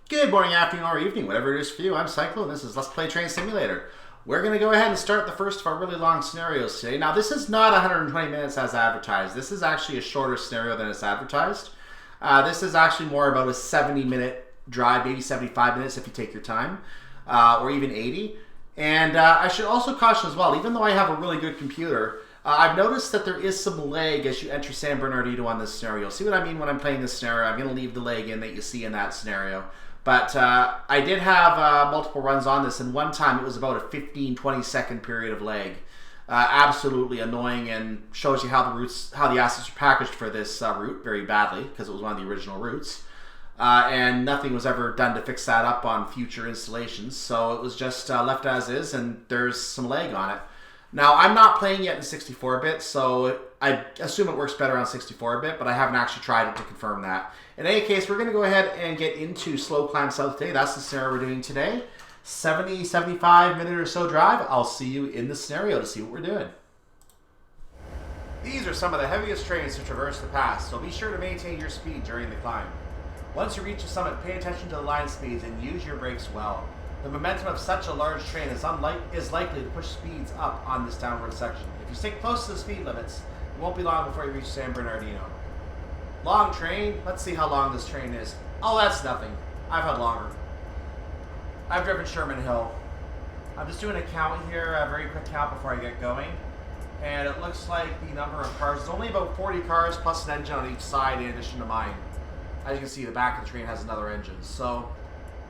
Good morning, afternoon, or evening, whatever it is for you. I'm Cyclo, and this is Let's Play Train Simulator. We're going to go ahead and start the first of our really long scenarios today. Now, this is not 120 minutes as advertised. This is actually a shorter scenario than it's advertised. This is actually more about a 70-minute drive, maybe 75 minutes if you take your time, or even 80. And I should also caution as well, even though I have a really good computer, I've noticed that there is some lag as you enter San Bernardino on this scenario. See what I mean when I'm playing this scenario? I'm going to leave the lag in that you see in that scenario. But I did have multiple runs on this, and one time it was about a 15-20 second period of lag. Absolutely annoying, and shows you how the assets are packaged for this route very badly, because it was one of the original routes. And nothing was ever done to fix that up on future installations, so it was just left as is, and there's some lag on it. Now, I'm not playing yet in 64-bit, so I assume it works better on 64-bit, but I haven't actually tried it to confirm that. In any case, we're going to go ahead and get into Slow Climb South today. That's the scenario we're doing today. 70, 75 minute or so drive. I'll see you in the scenario to see what we're doing. These are some of the heaviest trains to traverse the pass, so be sure to maintain your speed during the climb. Once you reach the summit, pay attention to the line speeds and use your brakes well. The momentum of such a large train is likely to push speeds up on this downward section. If you stick close to the speed limits, it won't be long before you reach San Bernardino. Long train. Let's see how long this train is. Oh, that's nothing. I've had longer. I've driven Sherman Hill. I'm just doing a count here, a very quick count before I get going. And it looks like the number of cars is only about 40 cars plus an engine on each side in addition to mine. As you can see, the back of the train has another engine. So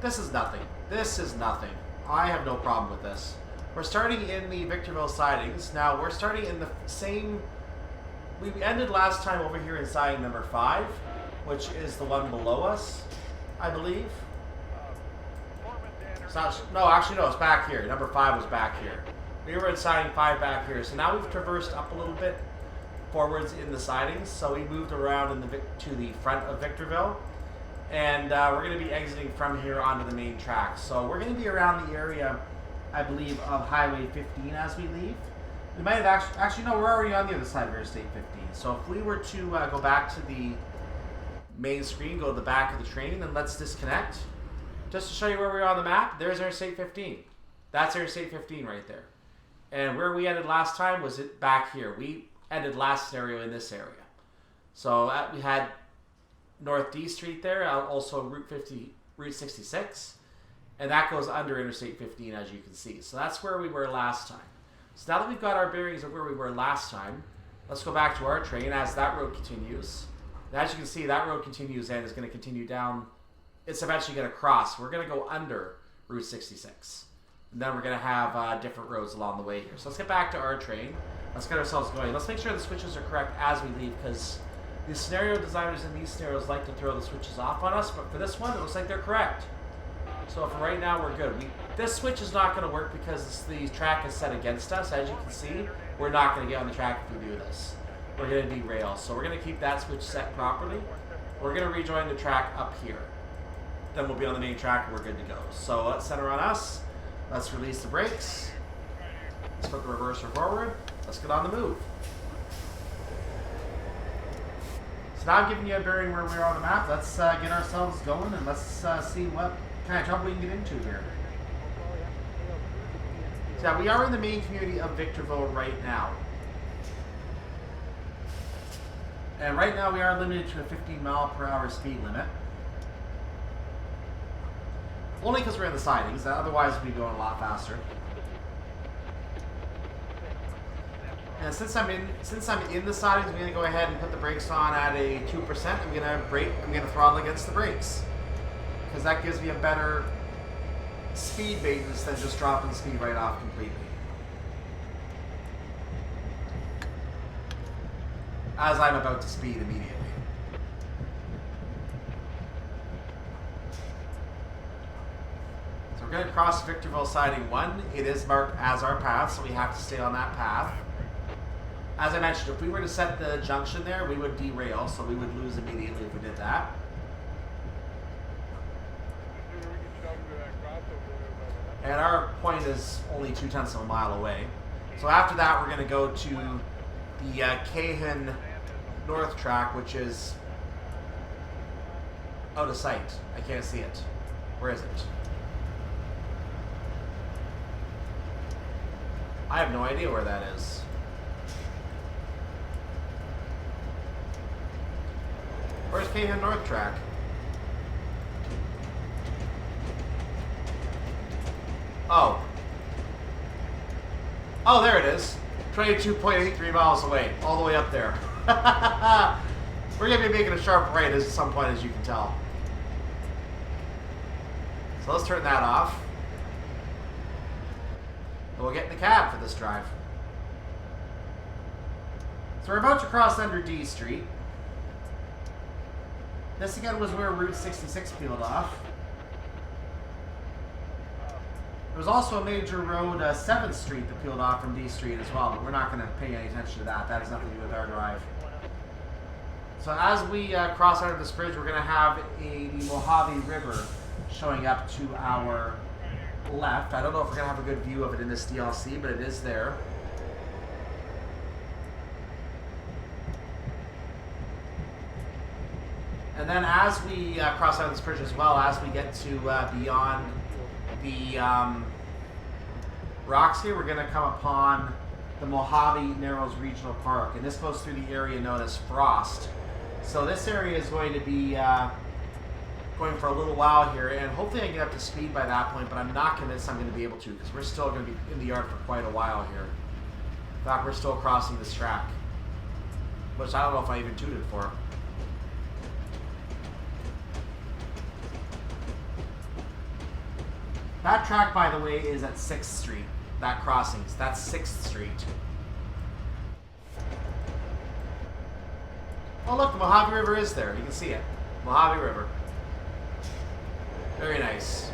this is nothing. This is nothing. I have no problem with this. We're starting in the Victorville sidings. Now, we're starting in the same... We ended last time over here in siding number 5, which is the one below us, I believe. It's not, no, actually, no, it's back here. Number 5 was back here. We were in siding 5 back here. So now we've traversed up a little bit forwards in the sidings. So we moved around to the front of Victorville. And we're going to be exiting from here onto the main track. So we're going to be around the area, I believe, of Highway 15 as we leave. We might have actually, no, we're already on the other side of Interstate 15. So if we were to go back to the main screen, go to the back of the train, and let's disconnect. Just to show you where we are on the map, there's Interstate 15. That's Interstate 15 right there. And where we ended last time was it back here. We ended last scenario in this area. So we had North D Street there, also Route 66, and that goes under Interstate 15 as you can see. So that's where we were last time. So now that we've got our bearings of where we were last time, let's go back to our train as that road continues. And as you can see, that road continues and is going to continue down. It's eventually going to cross. We're going to go under Route 66. And then we're going to have different roads along the way here. So let's get back to our train. Let's get ourselves going. Let's make sure the switches are correct as we leave, because the scenario designers in these scenarios like to throw the switches off on us, but for this one, it looks like they're correct. So for right now, we're good. This switch is not going to work because the track is set against us. As you can see, we're not going to get on the track if we do this. We're going to derail. So we're going to keep that switch set properly. We're going to rejoin the track up here. Then we'll be on the main track and we're good to go. So let's center on us. Let's release the brakes. Let's put the reverser forward. Let's get on the move. So now I'm giving you a bearing where we are on the map. Let's get ourselves going and let's see what kind of trouble we can get into here. So yeah, we are in the main community of Victorville right now. And right now we are limited to a 15-mile-per-hour speed limit. Only because we're in the sidings, otherwise we'd be going a lot faster. And since I'm in the sidings, I'm going to go ahead and put the brakes on at a 2%. I'm going to throttle against the brakes, because that gives me a better speed basis than just dropping the speed right off completely. As I'm about to speed immediately. So we're going to cross Victorville siding 1. It is marked as our path, so we have to stay on that path. As I mentioned, if we were to set the junction there, we would derail, so we would lose immediately if we did that. And our point is only 0.2 of a mile away. So after that, we're going to go to the Cajon North track, which is out of sight. I can't see it. Where is it? I have no idea where that is. Where's Cajon North track? Oh. Oh, there it is. 22.83 miles away. All the way up there. We're going to be making a sharp right at some point, as you can tell. So let's turn that off. And we'll get in the cab for this drive. So we're about to cross under D Street. This again was where Route 66 peeled off. There was also a major road, 7th Street, that peeled off from D Street as well, but we're not going to pay any attention to that. That has nothing to do with our drive. So as we cross under this bridge, we're going to have the Mojave River showing up to our left. I don't know if we're going to have a good view of it in this DLC, but it is there. And then as we cross under this bridge as well, as we get to beyond the rocks here, we're going to come upon the Mojave Narrows Regional Park. And this goes through the area known as Frost. So this area is going to be going for a little while here, and hopefully I can get up to speed by that point, but I'm not convinced I'm going to be able to, because we're still going to be in the yard for quite a while here. In fact, we're still crossing this track, which I don't know if I even tuned it for. That track, by the way, is at 6th Street. That crossing, that's 6th Street. Oh look, the Mojave River is there. You can see it. Mojave River. Very nice.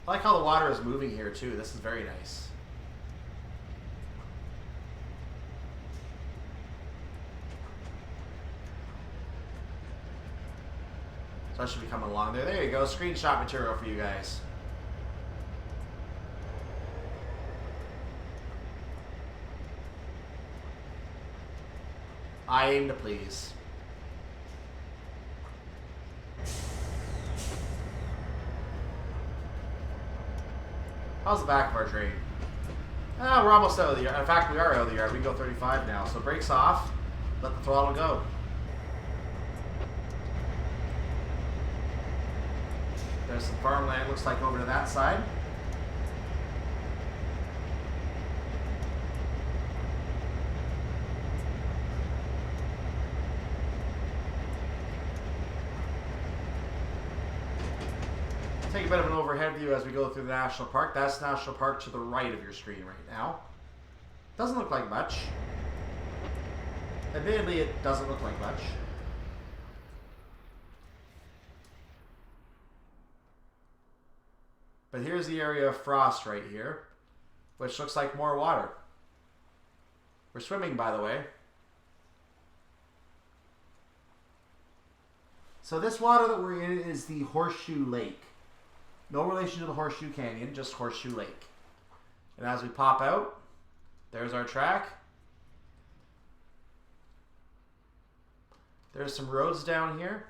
I like how the water is moving here too. This is very nice. So I should be coming along there. There you go. Screenshot material for you guys. I aim to please. How's the back of our train? Ah, we're almost out of the yard. In fact, we are out of the yard. We can go 35 now. So brakes off. Let the throttle go. There's some farmland, looks like, over to that side. Take a bit of an overhead view as we go through the national park. That's national park to the right of your screen right now. Doesn't look like much. Admittedly, it doesn't look like much. But here's the area of Frost right here, which looks like more water. We're swimming, by the way. So this water that we're in is the Horseshoe Lake. No relation to the Horseshoe Canyon, just Horseshoe Lake. And as we pop out, there's our track. There's some roads down here.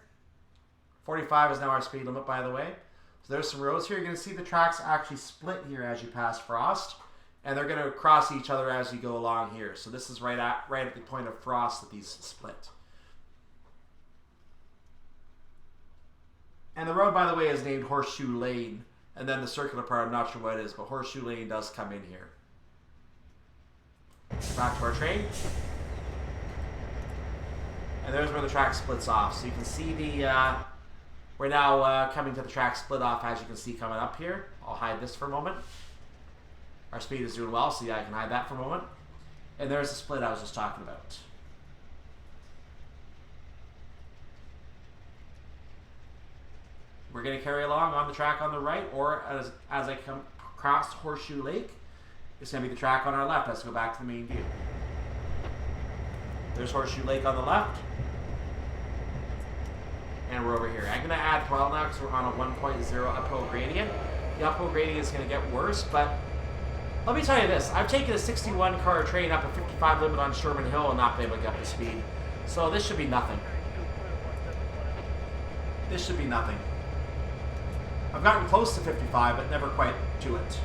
45 is now our speed limit, by the way. So there's some roads here. You're going to see the tracks actually split here as you pass Frost. And they're going to cross each other as you go along here. So this is right at the point of Frost that these split. And the road, by the way, is named Horseshoe Lane. And then the circular part, I'm not sure what it is, but Horseshoe Lane does come in here. Back to our train. And there's where the track splits off. So you can see the... we're now coming to the track split off, as you can see coming up here. I'll hide this for a moment. Our speed is doing well, so yeah, I can hide that for a moment. And there's the split I was just talking about. We're going to carry along on the track on the right, or as I come across Horseshoe Lake, it's going to be the track on our left. Let's go back to the main view. There's Horseshoe Lake on the left. And we're over here. I'm going to add throttle now because we're on a 1.0 uphill gradient. The uphill gradient is going to get worse, but Let me tell you this. I've taken a 61 car train up a 55 limit on Sherman Hill and not been able to get up to speed. So this should be nothing. This should be nothing. I've gotten close to 55, but never quite to it.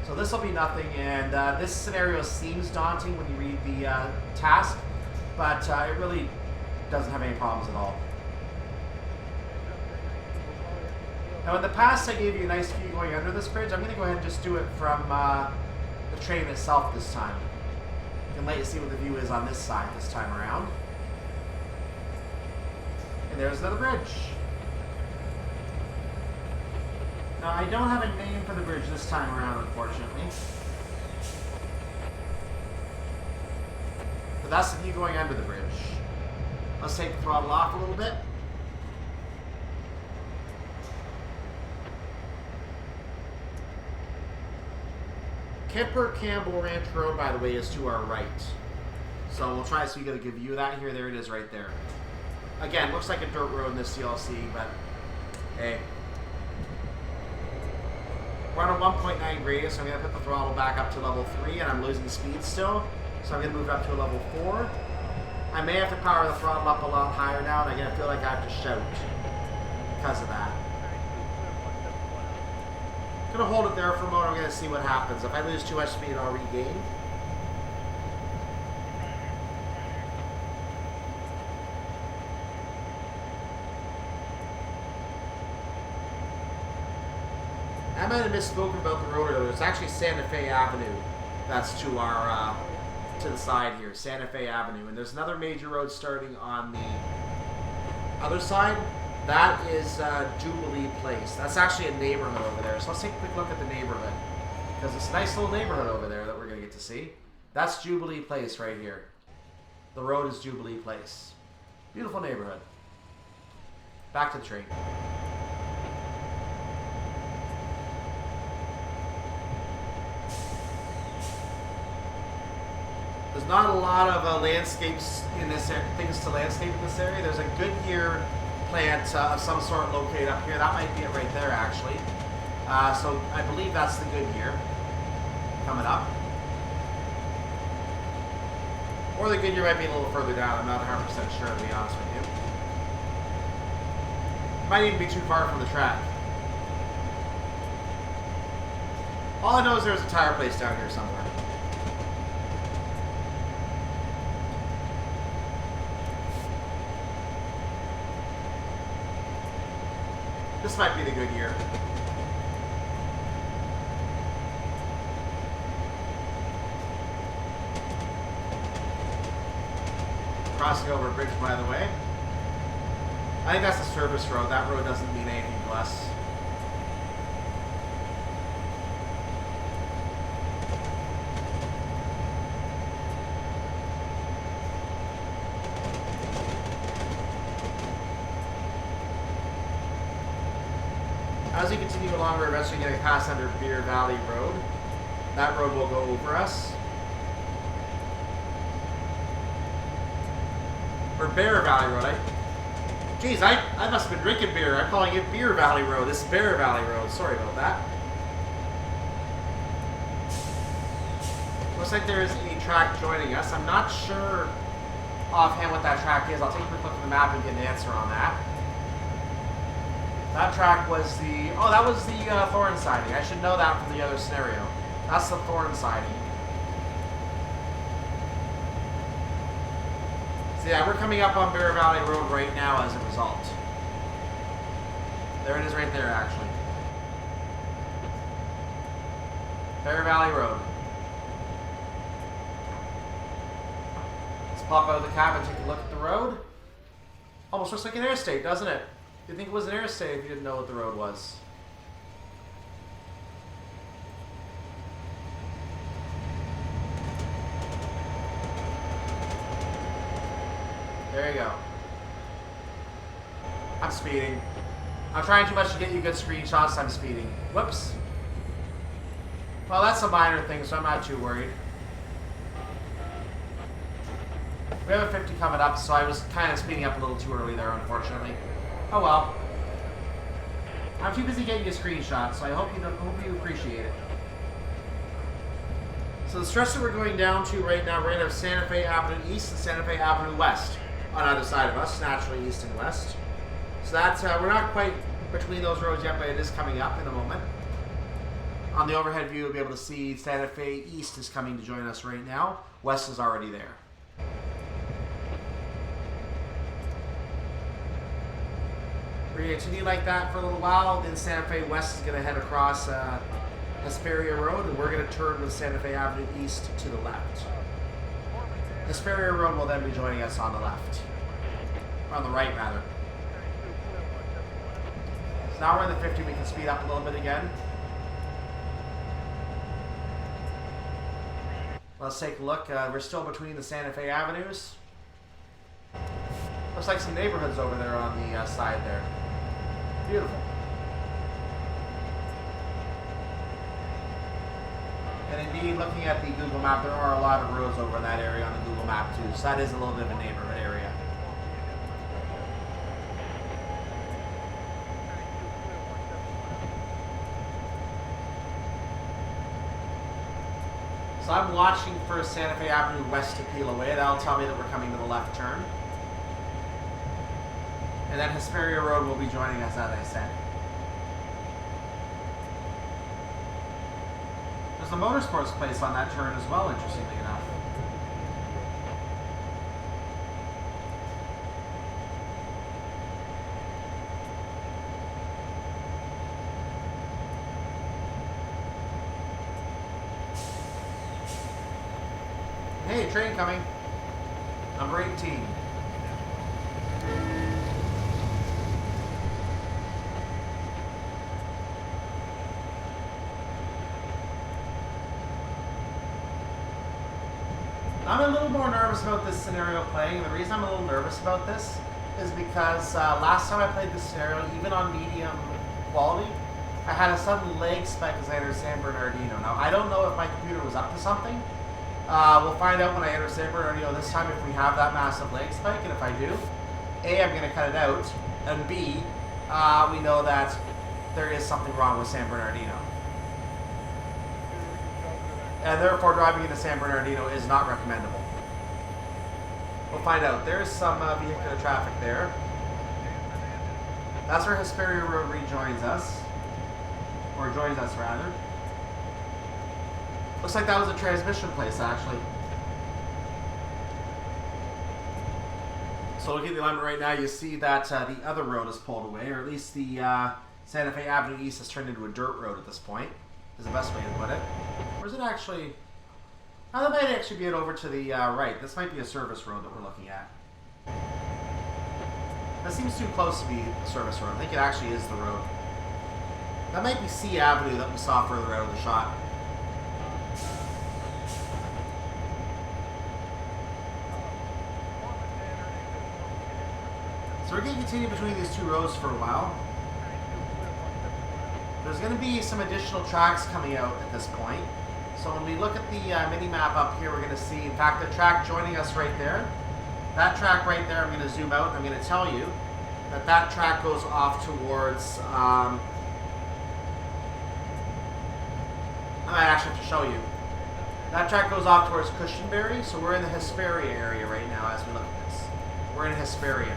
So this will be nothing, and this scenario seems daunting when you read the task, but it really doesn't have any problems at all. Now in the past I gave you a nice view going under this bridge. I'm going to go ahead and just do it from the train itself this time. I can let you see what the view is on this side this time around. And there's another bridge. Now I don't have a name for the bridge this time around, unfortunately. But that's the view going under the bridge. Let's take the throttle off a little bit. Kemper Campbell Ranch Road, by the way, is to our right. So we'll try so you get a good view of that here. There it is right there. Again, looks like a dirt road in this CLC, but hey. We're on a 1.9 radius, so I'm going to put the throttle back up to level 3, and I'm losing speed still. So I'm going to move up to a level 4. I may have to power the throttle up a lot higher now, and I'm going to feel like I have to shout because of that. I'm going to hold it there for a moment. I'm going to see what happens. If I lose too much speed, I'll regain. I might have misspoken about the road earlier. It's actually Santa Fe Avenue. That's to our to the side here, Santa Fe Avenue. And there's another major road starting on the other side. That is Jubilee Place. That's actually a neighborhood over there. So let's take a quick look at the neighborhood, because it's a nice little neighborhood over there that we're going to get to see. That's Jubilee Place right here. The road is Jubilee Place. Beautiful neighborhood. Back to the train. There's not a lot of landscapes in this area, things to landscape in this area. There's a Goodyear plant of some sort located up here. That might be it right there, actually. So I believe that's the Goodyear coming up. Or the Goodyear might be a little further down. I'm not 100% sure, to be honest with you. Might even be too far from the track. All I know is there's a tire place down here somewhere. This might be the Goodyear. Crossing over a bridge, by the way. I think that's a service road. That road doesn't mean anything to us. As we continue along, we're eventually going to pass under Bear Valley Road. That road will go over us. Or Bear Valley Road. Geez, I must have been drinking beer. I'm calling it Beer Valley Road. This is Bear Valley Road. Sorry about that. Looks like there is a track joining us. I'm not sure offhand what that track is. I'll take a quick look at the map and get an answer on that. That track was the... Oh, that was the Thorn siding. I should know that from the other scenario. That's the Thorn siding. So yeah, we're coming up on Bear Valley Road right now as a result. There it is right there, actually. Bear Valley Road. Let's pop out of the cab and take a look at the road. Almost looks like an interstate, doesn't it? You'd think it was an interstate if you didn't know what the road was. There you go. I'm speeding. I'm trying too much to get you good screenshots. I'm speeding. Whoops. Well, that's a minor thing, so I'm not too worried. We have a 50 coming up, so I was kind of speeding up a little too early there, unfortunately. Oh well. I'm too busy getting you a screenshot, so I hope you appreciate it. So the stretch that we're going down to right now, we're going to have Santa Fe Avenue East and Santa Fe Avenue West on either side of us, naturally east and west. So that's, we're not quite between those roads yet, but it is coming up in a moment. On the overhead view, you'll be able to see Santa Fe East is coming to join us right now. West is already there. We're going to continue like that for a little while. Then Santa Fe West is going to head across Hesperia Road, and we're going to turn with Santa Fe Avenue East to the left. Hesperia Road will then be joining us on the left. Or on the right, rather. So now we're in the 50, we can speed up a little bit again. Let's take a look. We're still between the Santa Fe Avenues. Looks like some neighborhoods over there on the side there. Beautiful. And indeed, looking at the Google map, there are a lot of roads over in that area on the Google map too. So that is a little bit of a neighborhood area. So I'm watching for Santa Fe Avenue West to peel away. That'll tell me that we're coming to the left turn. And then Hesperia Road will be joining us, as I said. There's a motorsports place on that turn as well, interestingly enough. Hey, train coming. Number 18. I'm a little more nervous about this scenario playing, and the reason I'm a little nervous about this is because last time I played this scenario, even on medium quality, I had a sudden lag spike as I entered San Bernardino. Now, I don't know if my computer was up to something. We'll find out when I enter San Bernardino this time if we have that massive lag spike, and if I do, A, I'm going to cut it out, and B, we know that there is something wrong with San Bernardino. And therefore, driving into San Bernardino is not recommendable. We'll find out. There's some vehicular traffic there. That's where Hesperia Road rejoins us. Or joins us, rather. Looks like that was a transmission place, actually. So looking at the alignment right now, you see that the other road is pulled away, or at least the Santa Fe Avenue East has turned into a dirt road at this point, is the best way to put it. Or is it actually... Oh, that might actually be it over to the right. This might be a service road that we're looking at. That seems too close to be a service road. I think it actually is the road. That might be C Avenue that we saw further out of the shot. So we're going to continue between these two roads for a while. There's going to be some additional tracks coming out at this point. So when we look at the mini-map up here, we're going to see, in fact, the track joining us right there. That track right there, I'm going to zoom out and I'm going to tell you that that track goes off towards... I might actually have to show you. That track goes off towards Cushionberry, so we're in the Hesperia area right now as we look at this. We're in Hesperia.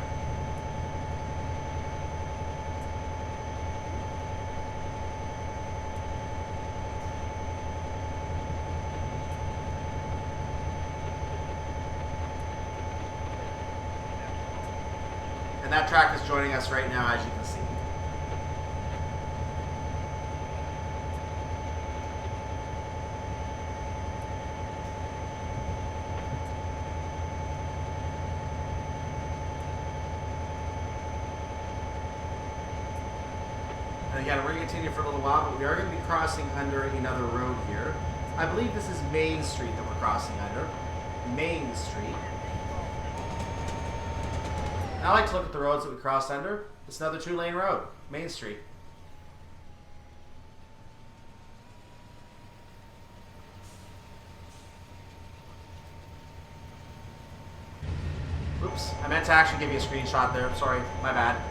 And that track is joining us right now, as you can see. And again, we're going to continue for a little while, but we are going to be crossing under another road here. I believe this is Main Street that we're crossing under. Main Street. I like to look at the roads that we crossed under. It's another 2-lane road, Main Street. Oops, I meant to actually give you a screenshot there. Sorry, my bad.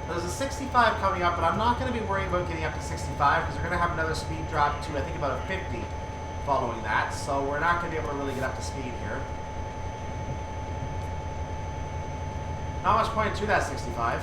There's a 65 coming up, but I'm not going to be worrying about getting up to 65 because we're going to have another speed drop to, I think, about a 50 following that. So we're not going to be able to really get up to speed here. Not much point to that 65.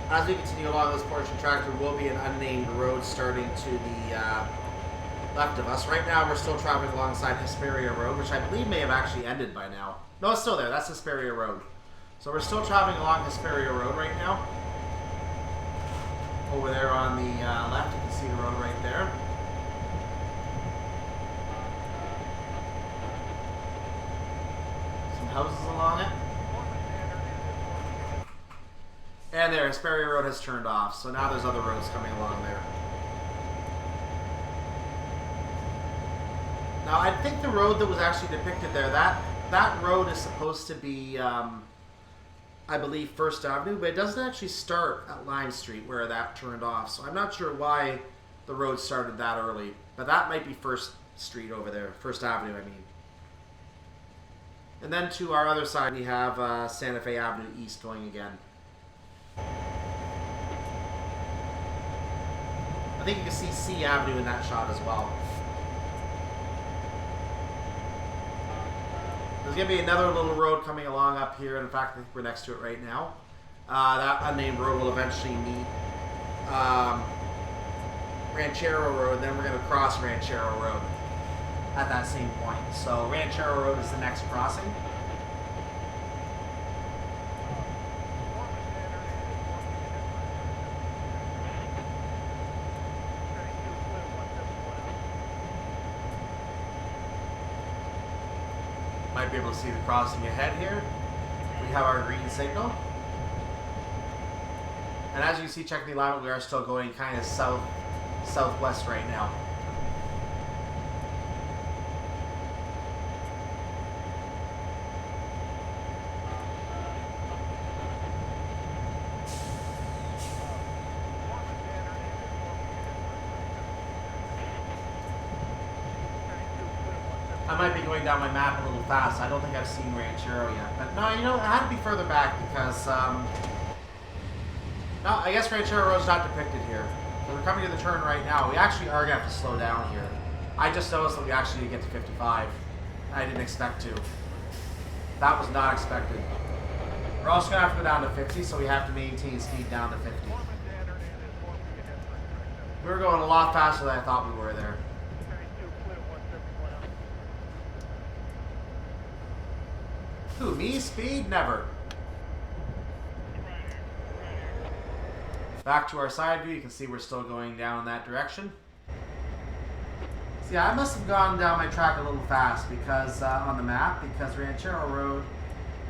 As we continue along this portion track, there will be an unnamed road starting to the left of us. Right now, we're still traveling alongside Hesperia Road, which I believe may have actually ended by now. No, it's still there. That's Hesperia Road. So we're still traveling along Hesperia Road right now. Over there on the left, you can see the road right there. Some houses along it. And there, Hesperia Road has turned off, so now there's other roads coming along there. Now, I think the road that was actually depicted there, that road is supposed to be, I believe, 1st Avenue, but it doesn't actually start at Lime Street where that turned off, so I'm not sure why the road started that early, but that might be 1st Street over there, 1st Avenue, I mean. And then to our other side, we have Santa Fe Avenue East going again. I think you can see C Avenue in that shot as well. There's going to be another little road coming along up here. In fact, I think we're next to it right now. That unnamed road will eventually meet Ranchero Road. Then we're going to cross Ranchero Road at that same point. So Ranchero Road is the next crossing. Might be able to see the crossing ahead here. We have our green signal. And as you can see, checking the alignment, we are still going kind of southwest right now. I might be going down my map a little fast. I don't think I've seen Ranchero yet. But no, you know, it had to be further back because, no, I guess Ranchero Road's not depicted here. So we're coming to the turn right now. We actually are going to have to slow down here. I just noticed that we actually get to 55. I didn't expect to. That was not expected. We're also going to have to go down to 50, so we have to maintain speed down to 50. We were going a lot faster than I thought we were there. Who, me? Speed? Never. Back to our side view, you can see we're still going down in that direction. See, I must have gone down my track a little fast because on the map, because Ranchero Road,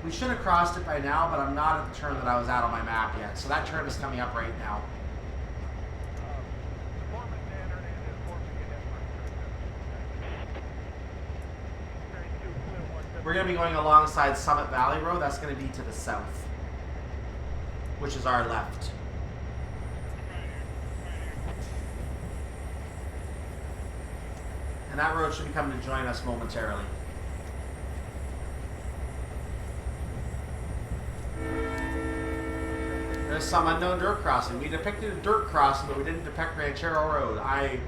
we should have crossed it by now, but I'm not at the turn that I was at on my map yet. So that turn is coming up right now. We're going to be going alongside Summit Valley Road. That's going to be to the south, which is our left. And that road should be coming to join us momentarily. There's some unknown dirt crossing. We depicted a dirt crossing, but we didn't depict Ranchero Road. I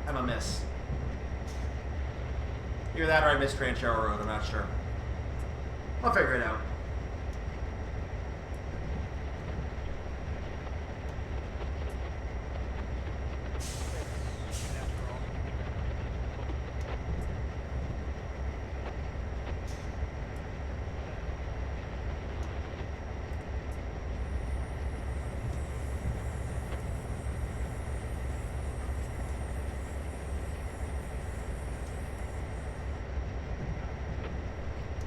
am a miss. Either that or I missed Ranchero Road, I'm not sure. I'll figure it out.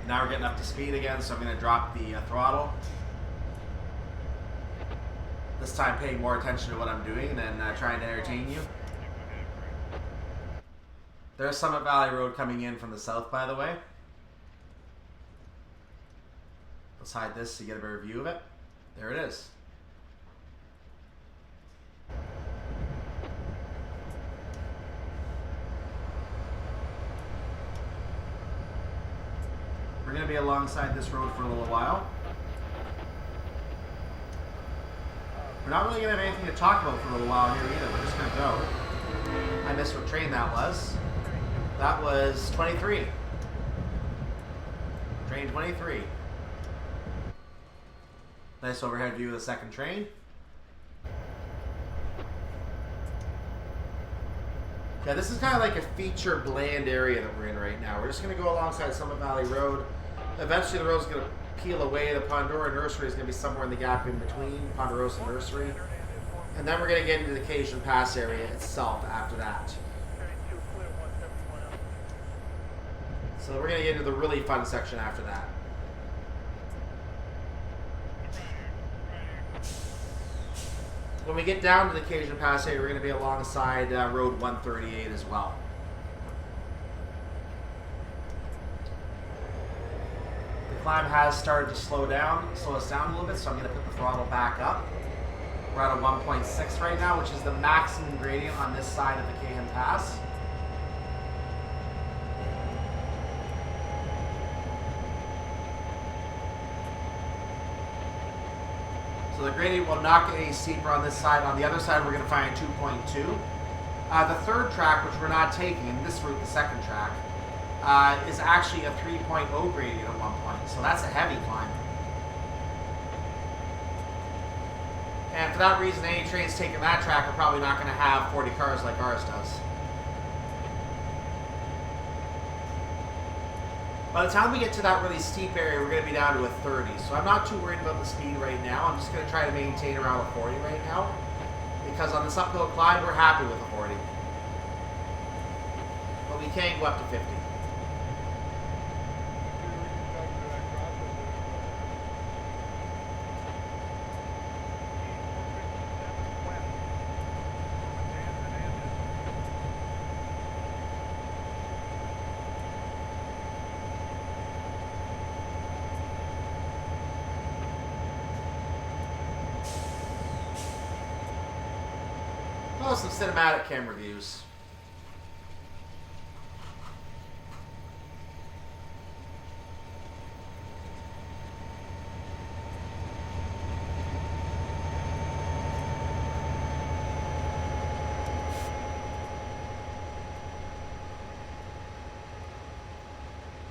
Now we're getting up to speed again, so I'm going to drop the throttle. This time paying more attention to what I'm doing than trying to entertain you. There's Summit Valley Road coming in from the south, by the way. Let's hide this to get a better view of it. There it is. We're going to be alongside this road for a little while. We're not really going to have anything to talk about for a little while here either. We're just going to go. I missed what train that was. That was 23. Train 23. Nice overhead view of the second train. Yeah, this is kind of like a feature bland area that we're in right now. We're just going to go alongside Summit Valley Road. Eventually the road's going to peel away. The Pandora Nursery is going to be somewhere in the gap in between Ponderosa Nursery. And then we're going to get into the Cajon Pass area itself after that. So we're going to get into the really fun section after that. When we get down to the Cajon Pass area, we're going to be alongside Road 138 as well. The climb has started to slow us down a little bit, so I'm going to put the throttle back up. We're at a 1.6 right now, which is the maximum gradient on this side of the Cajon Pass. So the gradient will not get any steeper on this side. On the other side, we're going to find 2.2. The third track, which we're not taking, in this route, the second track, is actually a 3.0 gradient at one point. So that's a heavy climb. And for that reason, any trains taking that track are probably not going to have 40 cars like ours does. By the time we get to that really steep area, we're going to be down to a 30. So I'm not too worried about the speed right now. I'm just going to try to maintain around a 40 right now. Because on this uphill climb, we're happy with a 40. But we can go up to 50. Oh, some cinematic camera views.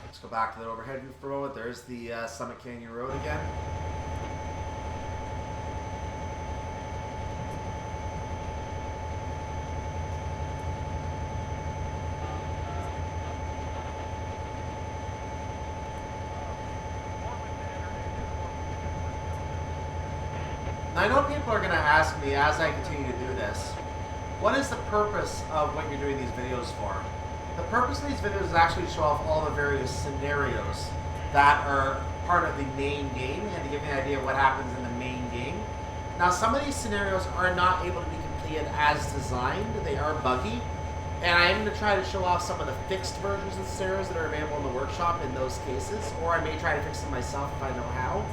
Let's go back to the overhead view for a moment. There's the Summit Canyon Road again. I know people are going to ask me as I continue to do this, what is the purpose of what you're doing these videos for? The purpose of these videos is actually to show off all the various scenarios that are part of the main game and to give you an idea of what happens in the main game. Now, some of these scenarios are not able to be completed as designed. They are buggy. And I am going to try to show off some of the fixed versions of the scenarios that are available in the workshop in those cases, or I may try to fix them myself if I know how.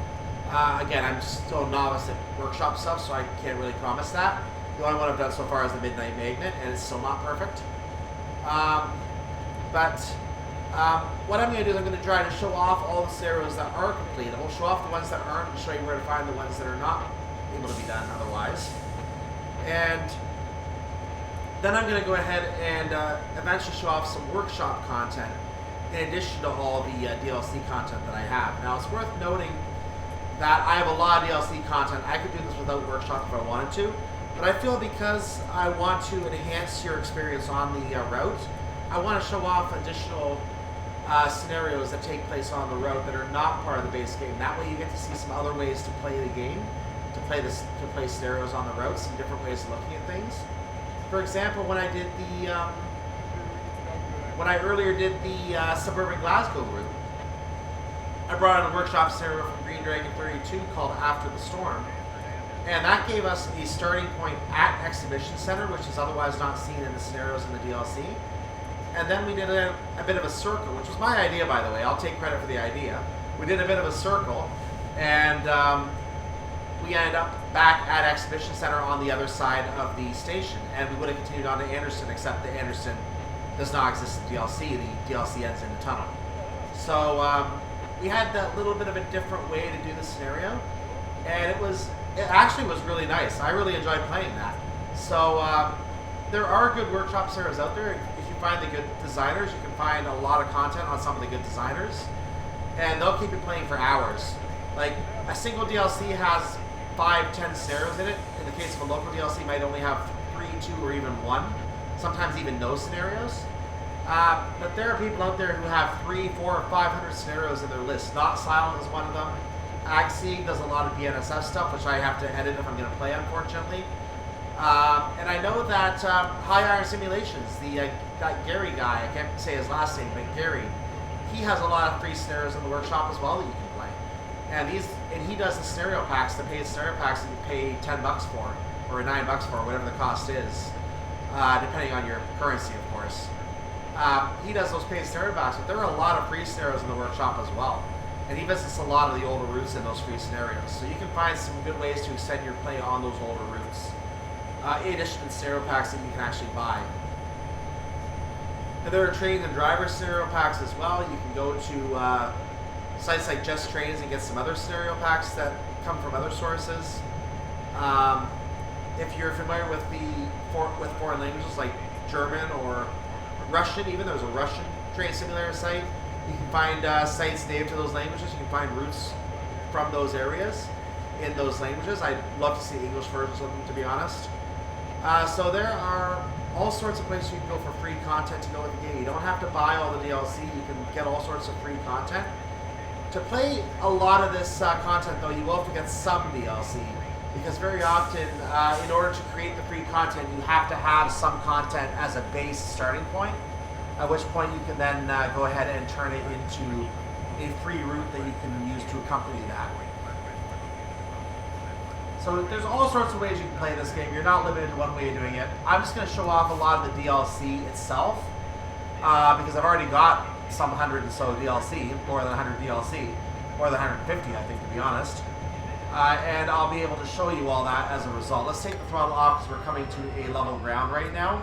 Again, I'm still a novice at workshop stuff, so I can't really promise that. The only one I've done so far is the Midnight Magnet, and it's still not perfect. What I'm going to do is I'm going to try to show off all the scenarios that are complete. We'll show off the ones that aren't and show you where to find the ones that are not able to be done otherwise. And then I'm going to go ahead and eventually show off some workshop content in addition to all the DLC content that I have. Now, it's worth noting that I have a lot of DLC content. I could do this without workshop if I wanted to, but I feel because I want to enhance your experience on the route, I want to show off additional scenarios that take place on the route that are not part of the base game. That way you get to see some other ways to play the game, to play scenarios on the route, some different ways of looking at things. For example, when I did the earlier did the suburban Glasgow route, I brought in a workshop scenario from Green Dragon 32 called After the Storm. And that gave us a starting point at Exhibition Center, which is otherwise not seen in the scenarios in the DLC. And then we did a bit of a circle, which was my idea, by the way. I'll take credit for the idea. We did a bit of a circle, And we ended up back at Exhibition Center on the other side of the station, and we would have continued on to Anderson, except that Anderson does not exist in DLC. The DLC ends in the tunnel. So we had that little bit of a different way to do the scenario, and it actually was really nice. I really enjoyed playing that. So there are good workshop scenarios out there. If you find the good designers, you can find a lot of content on some of the good designers, and they'll keep you playing for hours. Like, a single DLC has 5-10 scenarios in it. In the case of a local DLC, might only have 3, 2, or even 1. Sometimes even no scenarios. But there are people out there who have 300, 400, or 500 scenarios in their list. Not Silent is one of them. AgSeeg does a lot of BNSF stuff, which I have to edit if I'm going to play, unfortunately. And I know that High Iron Simulations, that Gary guy, I can't say his last name, but Gary, he has a lot of free scenarios in the workshop as well that you can play. And he does the scenario packs, the paid scenario packs that you pay $10 for, or $9 for, whatever the cost is, depending on your currency, of course. He does those paid scenario packs, but there are a lot of free scenarios in the workshop as well. And he visits a lot of the older routes in those free scenarios. So you can find some good ways to extend your play on those older routes. In addition to scenario packs that you can actually buy. And there are train and driver scenario packs as well. You can go to sites like Just Trains and get some other scenario packs that come from other sources. If you're familiar with foreign languages like German or Russian, even there's a Russian train simulator site. You can find sites named to those languages. You can find routes from those areas in those languages. I'd love to see English versions of them, to be honest. So there are all sorts of places you can go for free content to go with the game. You don't have to buy all the DLC. You can get all sorts of free content. To play a lot of this content, though, you will have to get some DLC. Because very often, in order to create the free content, you have to have some content as a base starting point. At which point you can then go ahead and turn it into a free route that you can use to accompany that. So there's all sorts of ways you can play this game. You're not limited to one way of doing it. I'm just going to show off a lot of the DLC itself, because I've already got some 100 and so DLC, more than 100 DLC, more than 150 I think, to be honest. And I'll be able to show you all that as a result. Let's take the throttle off because we're coming to a level ground right now.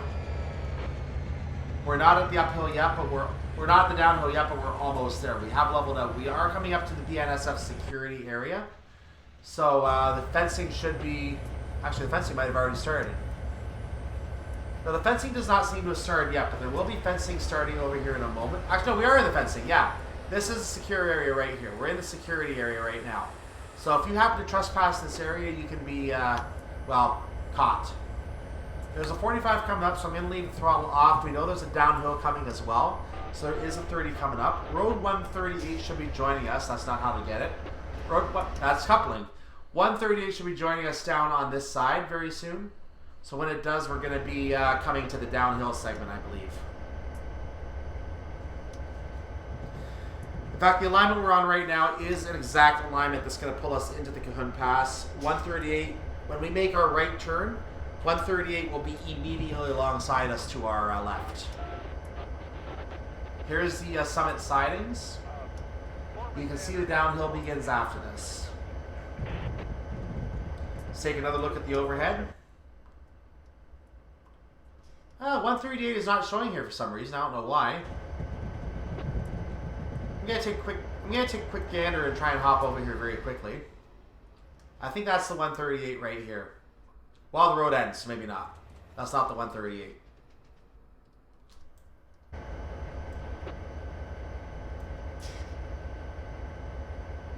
We're not at the uphill yet, but we're not at the downhill yet, but we're almost there. We have leveled out. We are coming up to the BNSF security area. So the fencing should be... Actually, the fencing might have already started. No, the fencing does not seem to have started yet, but there will be fencing starting over here in a moment. Actually, no, we are in the fencing, yeah. This is a secure area right here. We're in the security area right now. So if you happen to trespass this area, you can be, well, caught. There's a 45 coming up, so I'm going to leave the throttle off. We know there's a downhill coming as well. So there is a 30 coming up. Road 138 should be joining us. That's not how to get it. That's coupling. 138 should be joining us down on this side very soon. So when it does, we're going to be coming to the downhill segment, I believe. In fact, the alignment we're on right now is an exact alignment that's going to pull us into the Cajon Pass. 138, when we make our right turn, 138 will be immediately alongside us to our left. Here's the summit sidings. You can see the downhill begins after this. Let's take another look at the overhead. 138 is not showing here for some reason. I don't know why. I'm gonna take a quick gander and try and hop over here very quickly. I think that's the 138 right here. Well, the road ends, maybe not. That's not the 138.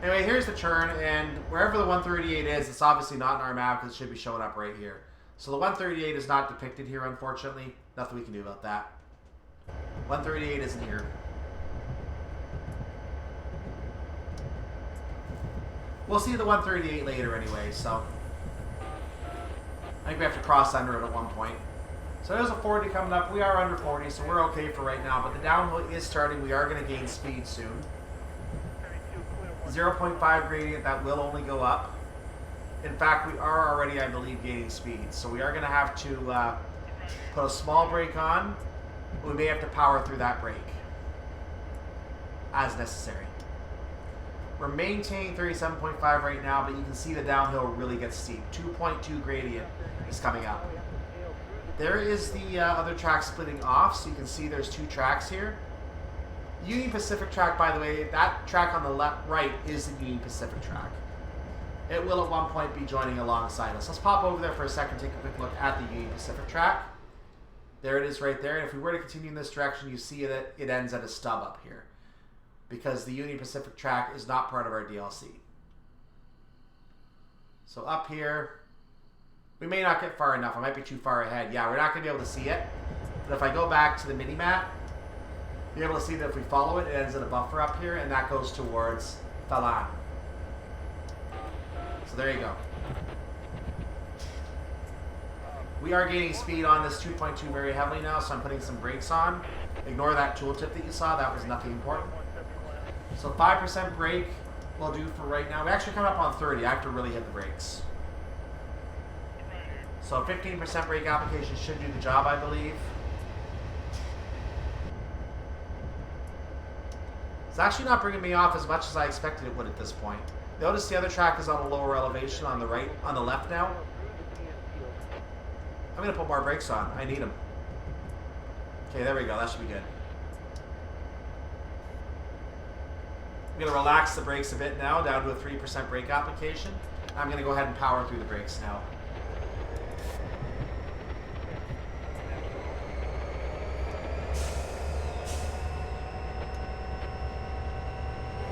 Anyway, here's the turn, and wherever the 138 is, it's obviously not in our map because it should be showing up right here. So the 138 is not depicted here, unfortunately. Nothing we can do about that. 138 isn't here. We'll see the 138 later anyway, so I think we have to cross under it at one point. So there's a 40 coming up. We are under 40, so we're okay for right now. But the downhill is starting. We are going to gain speed soon. 0.5 gradient, that will only go up. In fact, we are already, I believe, gaining speed. So we are going to have to put a small brake on. We may have to power through that brake as necessary. We're maintaining 37.5 right now, but you can see the downhill really gets steep. 2.2 gradient is coming up. There is the other track splitting off, so you can see there's 2 tracks here. Union Pacific track, by the way, that track on the left, right is the Union Pacific track. It will at one point be joining alongside us. Let's pop over there for a second, take a quick look at the Union Pacific track. There it is right there. And if we were to continue in this direction, you see that it ends at a stub up here, because the Union Pacific track is not part of our DLC. So up here, we may not get far enough. I might be too far ahead. Yeah, we're not going to be able to see it. But if I go back to the mini-map, you'll be able to see that if we follow it, it ends at a buffer up here, and that goes towards Falan. So there you go. We are gaining speed on this 2.2 very heavily now, so I'm putting some brakes on. Ignore that tooltip that you saw. That was nothing important. So 5% brake will do for right now. We actually come up on 30. I have to really hit the brakes. So 15% brake application should do the job, I believe. It's actually not bringing me off as much as I expected it would at this point. Notice the other track is on a lower elevation on the right, on the left now. I'm going to put more brakes on. I need them. Okay, there we go. That should be good. I'm going to relax the brakes a bit now, down to a 3% brake application. I'm going to go ahead and power through the brakes now.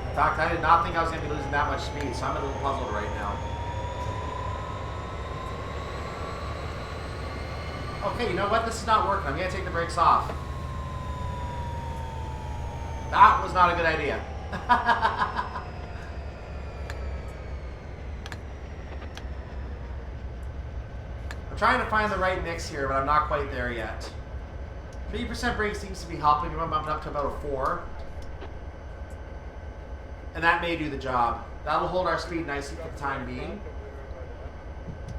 In fact, I did not think I was going to be losing that much speed, so I'm a little puzzled right now. Okay, you know what? This is not working. I'm going to take the brakes off. That was not a good idea. I'm trying to find the right mix here, but I'm not quite there yet. 3% brake seems to be helping. I'm bumping up to about a 4. And that may do the job. That'll hold our speed nicely for the time being.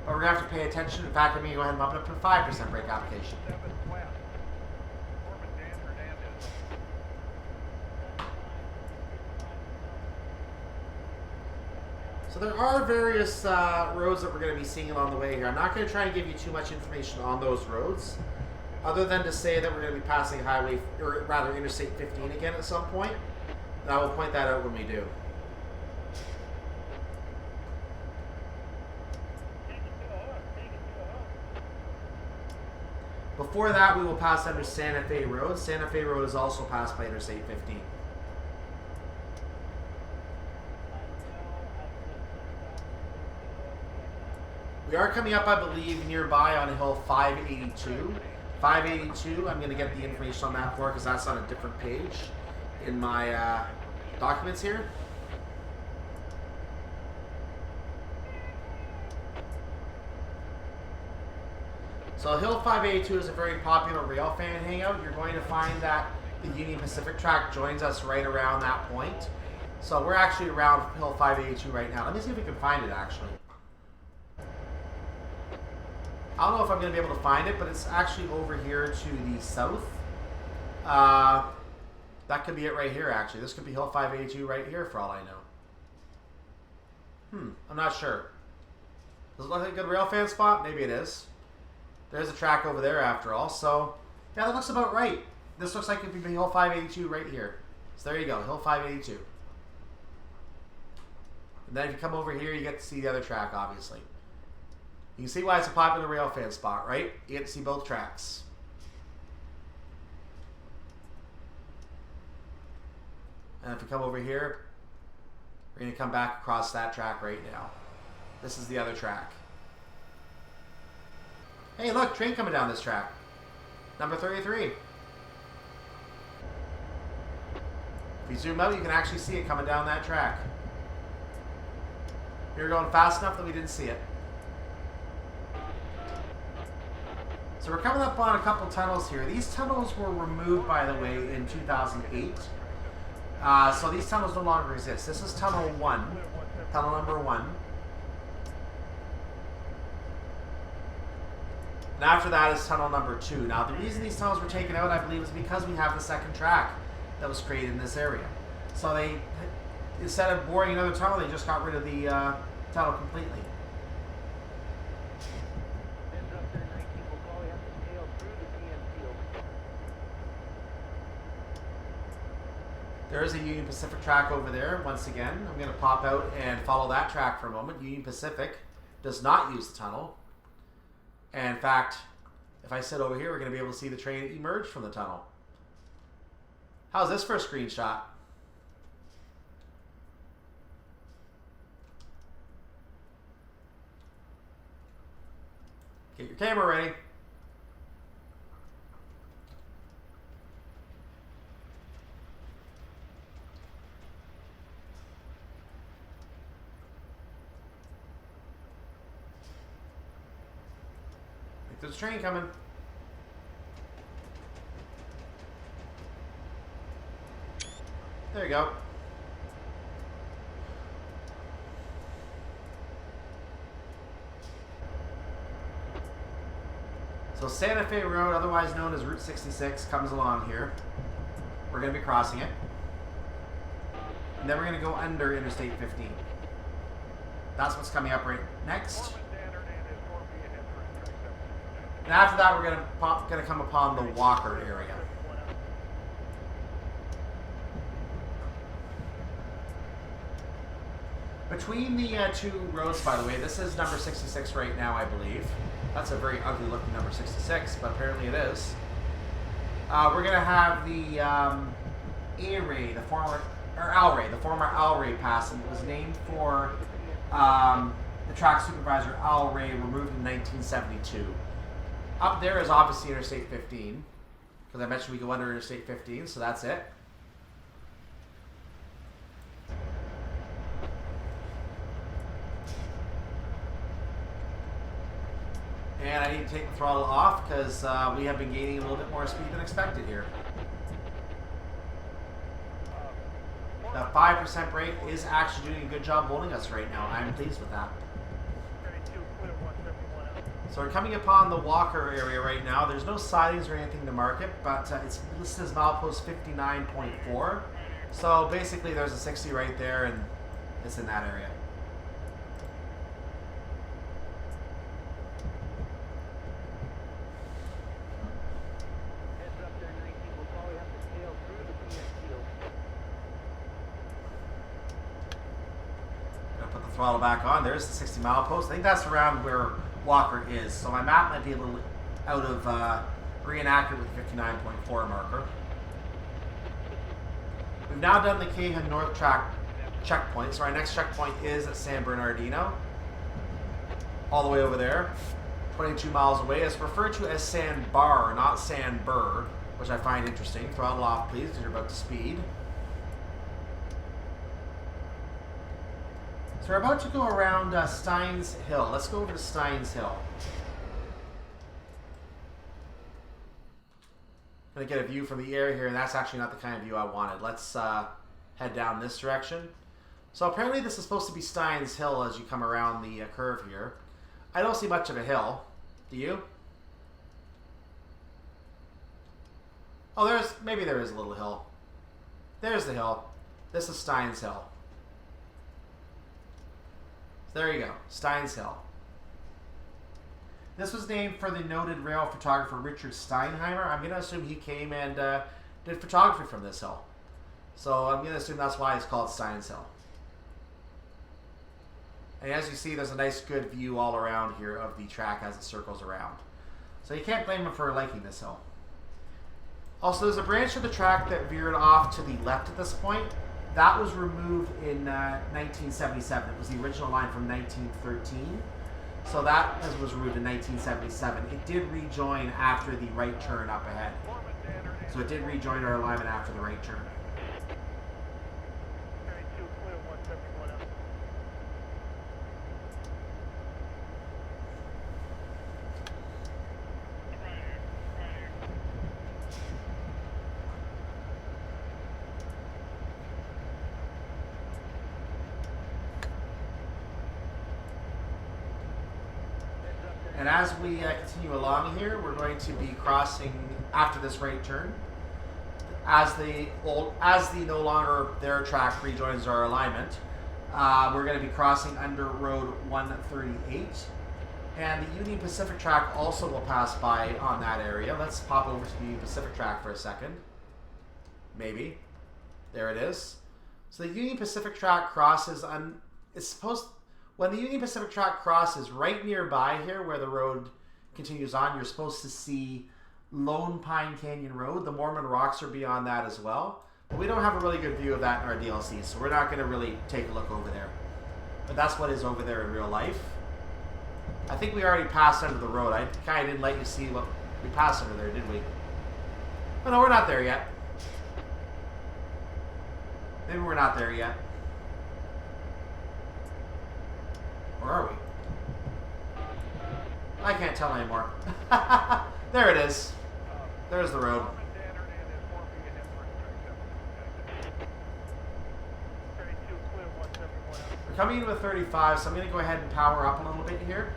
But we're going to have to pay attention. In fact, I'm going to go ahead and bump it up to a 5% brake application. So there are various roads that we're going to be seeing along the way here. I'm not going to try and give you too much information on those roads, other than to say that we're going to be passing highway, or rather Interstate 15 again at some point. And I will point that out when we do. Before that, we will pass under Santa Fe Road. Santa Fe Road is also passed by Interstate 15. We are coming up, I believe, nearby on Hill 582. 582, I'm going to get the information on that for because that's on a different page in my documents here. So Hill 582 is a very popular rail fan hangout. You're going to find that the Union Pacific track joins us right around that point. So we're actually around Hill 582 right now. Let me see if we can find it actually. I don't know if I'm going to be able to find it, but it's actually over here to the south. That could be it right here, actually. This could be Hill 582 right here, for all I know. I'm not sure. Does it look like a good rail fan spot? Maybe it is. There's a track over there, after all. So, yeah, that looks about right. This looks like it could be Hill 582 right here. So there you go, Hill 582. And then if you come over here, you get to see the other track, obviously. You can see why it's a popular rail fan spot, right? You get to see both tracks. And if we come over here, we're going to come back across that track right now. This is the other track. Hey, look, train coming down this track. Number 33. If you zoom out, you can actually see it coming down that track. We were going fast enough that we didn't see it. So we're coming up on a couple tunnels here. These tunnels were removed, by the way, in 2008. So these tunnels no longer exist. This is tunnel 1, tunnel number 1. And after that is tunnel number 2. Now the reason these tunnels were taken out, I believe, is because we have the second track that was created in this area. So they instead of boring another tunnel, they just got rid of the tunnel completely. There is a Union Pacific track over there. Once again, I'm going to pop out and follow that track for a moment. Union Pacific does not use the tunnel. And in fact, if I sit over here, we're going to be able to see the train emerge from the tunnel. How's this for a screenshot? Get your camera ready. There's a train coming. There you go. So Santa Fe Road, otherwise known as Route 66, comes along here. We're going to be crossing it. And then we're going to go under Interstate 15. That's what's coming up right next. And after that, we're going to come upon the Walker area. Between the two roads, by the way, this is number 66 right now, I believe. That's a very ugly looking number 66, but apparently it is. We're going to have the A-Ray, the former Al Ray Pass, and it was named for the track supervisor Al Ray, removed in 1972. Up there is obviously Interstate 15, because I mentioned we go under Interstate 15, so that's it. And I need to take the throttle off because we have been gaining a little bit more speed than expected here. The 5% brake is actually doing a good job holding us right now. I'm pleased with that. So we're coming upon the Walker area right now. There's no sidings or anything to mark it, but it's listed as milepost 59.4. So basically there's a 60 right there, and it's in that area. Throttle back on. There's the 60 mile post. I think that's around where Walker is. So my map might be a little out of reenacted with the 59.4 marker. We've now done the Cajon North track checkpoint. So our next checkpoint is at San Bernardino. All the way over there. 22 miles away. It's referred to as SanBar, not SanBar, which I find interesting. Throttle off, please, because you're about to speed. So we're about to go around Steins Hill. Let's go over to Steins Hill. I'm going to get a view from the air here, and that's actually not the kind of view I wanted. Let's head down this direction. So apparently this is supposed to be Steins Hill as you come around the curve here. I don't see much of a hill. Do you? Oh, maybe there is a little hill. There's the hill. This is Steins Hill. There you go, Steins Hill. This was named for the noted rail photographer Richard Steinheimer. I'm going to assume he came and did photography from this hill. So I'm going to assume that's why it's called Steins Hill. And as you see, there's a nice good view all around here of the track as it circles around. So you can't blame him for liking this hill. Also, there's a branch of the track that veered off to the left at this point. That was removed in 1977. It was the original line from 1913. So that was removed in 1977. It did rejoin after the right turn up ahead. So it did rejoin our alignment after the right turn. And as we continue along here, we're going to be crossing, after this right turn, as the no longer their track rejoins our alignment, we're going to be crossing under Road 138. And the Union Pacific track also will pass by on that area. Let's pop over to the Union Pacific track for a second. Maybe. There it is. So the Union Pacific track crosses on... When the Union Pacific track crosses right nearby here where the road continues on, you're supposed to see Lone Pine Canyon Road. The Mormon Rocks are beyond that as well. But we don't have a really good view of that in our DLC, so we're not going to really take a look over there. But that's what is over there in real life. I think we already passed under the road. I kind of didn't let you see what we passed under there, did we? Oh, no, we're not there yet. Maybe we're not there yet. Where are we? I can't tell anymore. There it is. There's the road. We're coming in with 35, so I'm going to go ahead and power up a little bit here.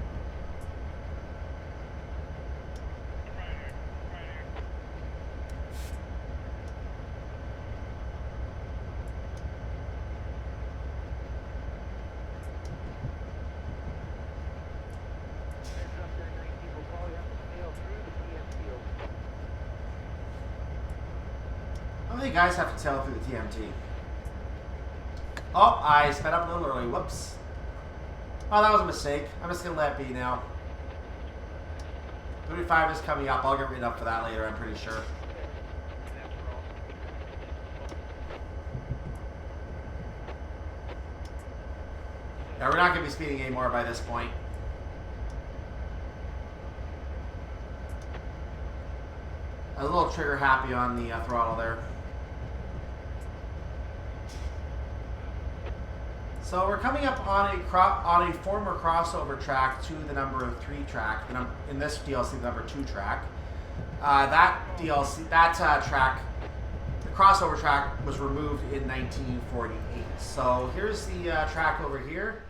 You guys have to tail through the TMT. Oh, I sped up a little early. Whoops. Oh, that was a mistake. I'm just going to let it be now. 35 is coming up. I'll get written up for that later, I'm pretty sure. Yeah, we're not going to be speeding anymore by this point. I was a little trigger happy on the throttle there. So we're coming up on a former crossover track to the number 3 track. In this DLC, the number 2 track. That track, the crossover track, was removed in 1948. So here's the track over here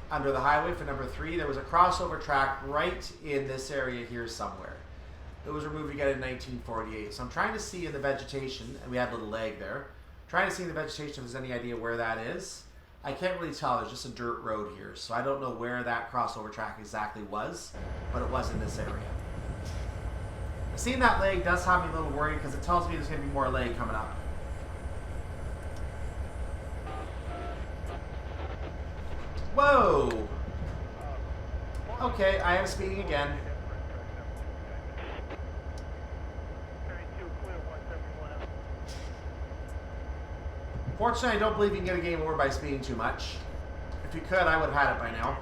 under the highway for number 3. There was a crossover track right in this area here somewhere. It was removed again in 1948. So I'm trying to see in the vegetation, and we had a little lag there. Trying to see in the vegetation if there's any idea where that is. I can't really tell. There's just a dirt road here, so I don't know where that crossover track exactly was, but it was in this area. Seeing that lag does have me a little worried because it tells me there's going to be more lag coming up. Whoa! Okay, I am speeding again. Fortunately, I don't believe you can get a game over by speeding too much. If you could, I would have had it by now.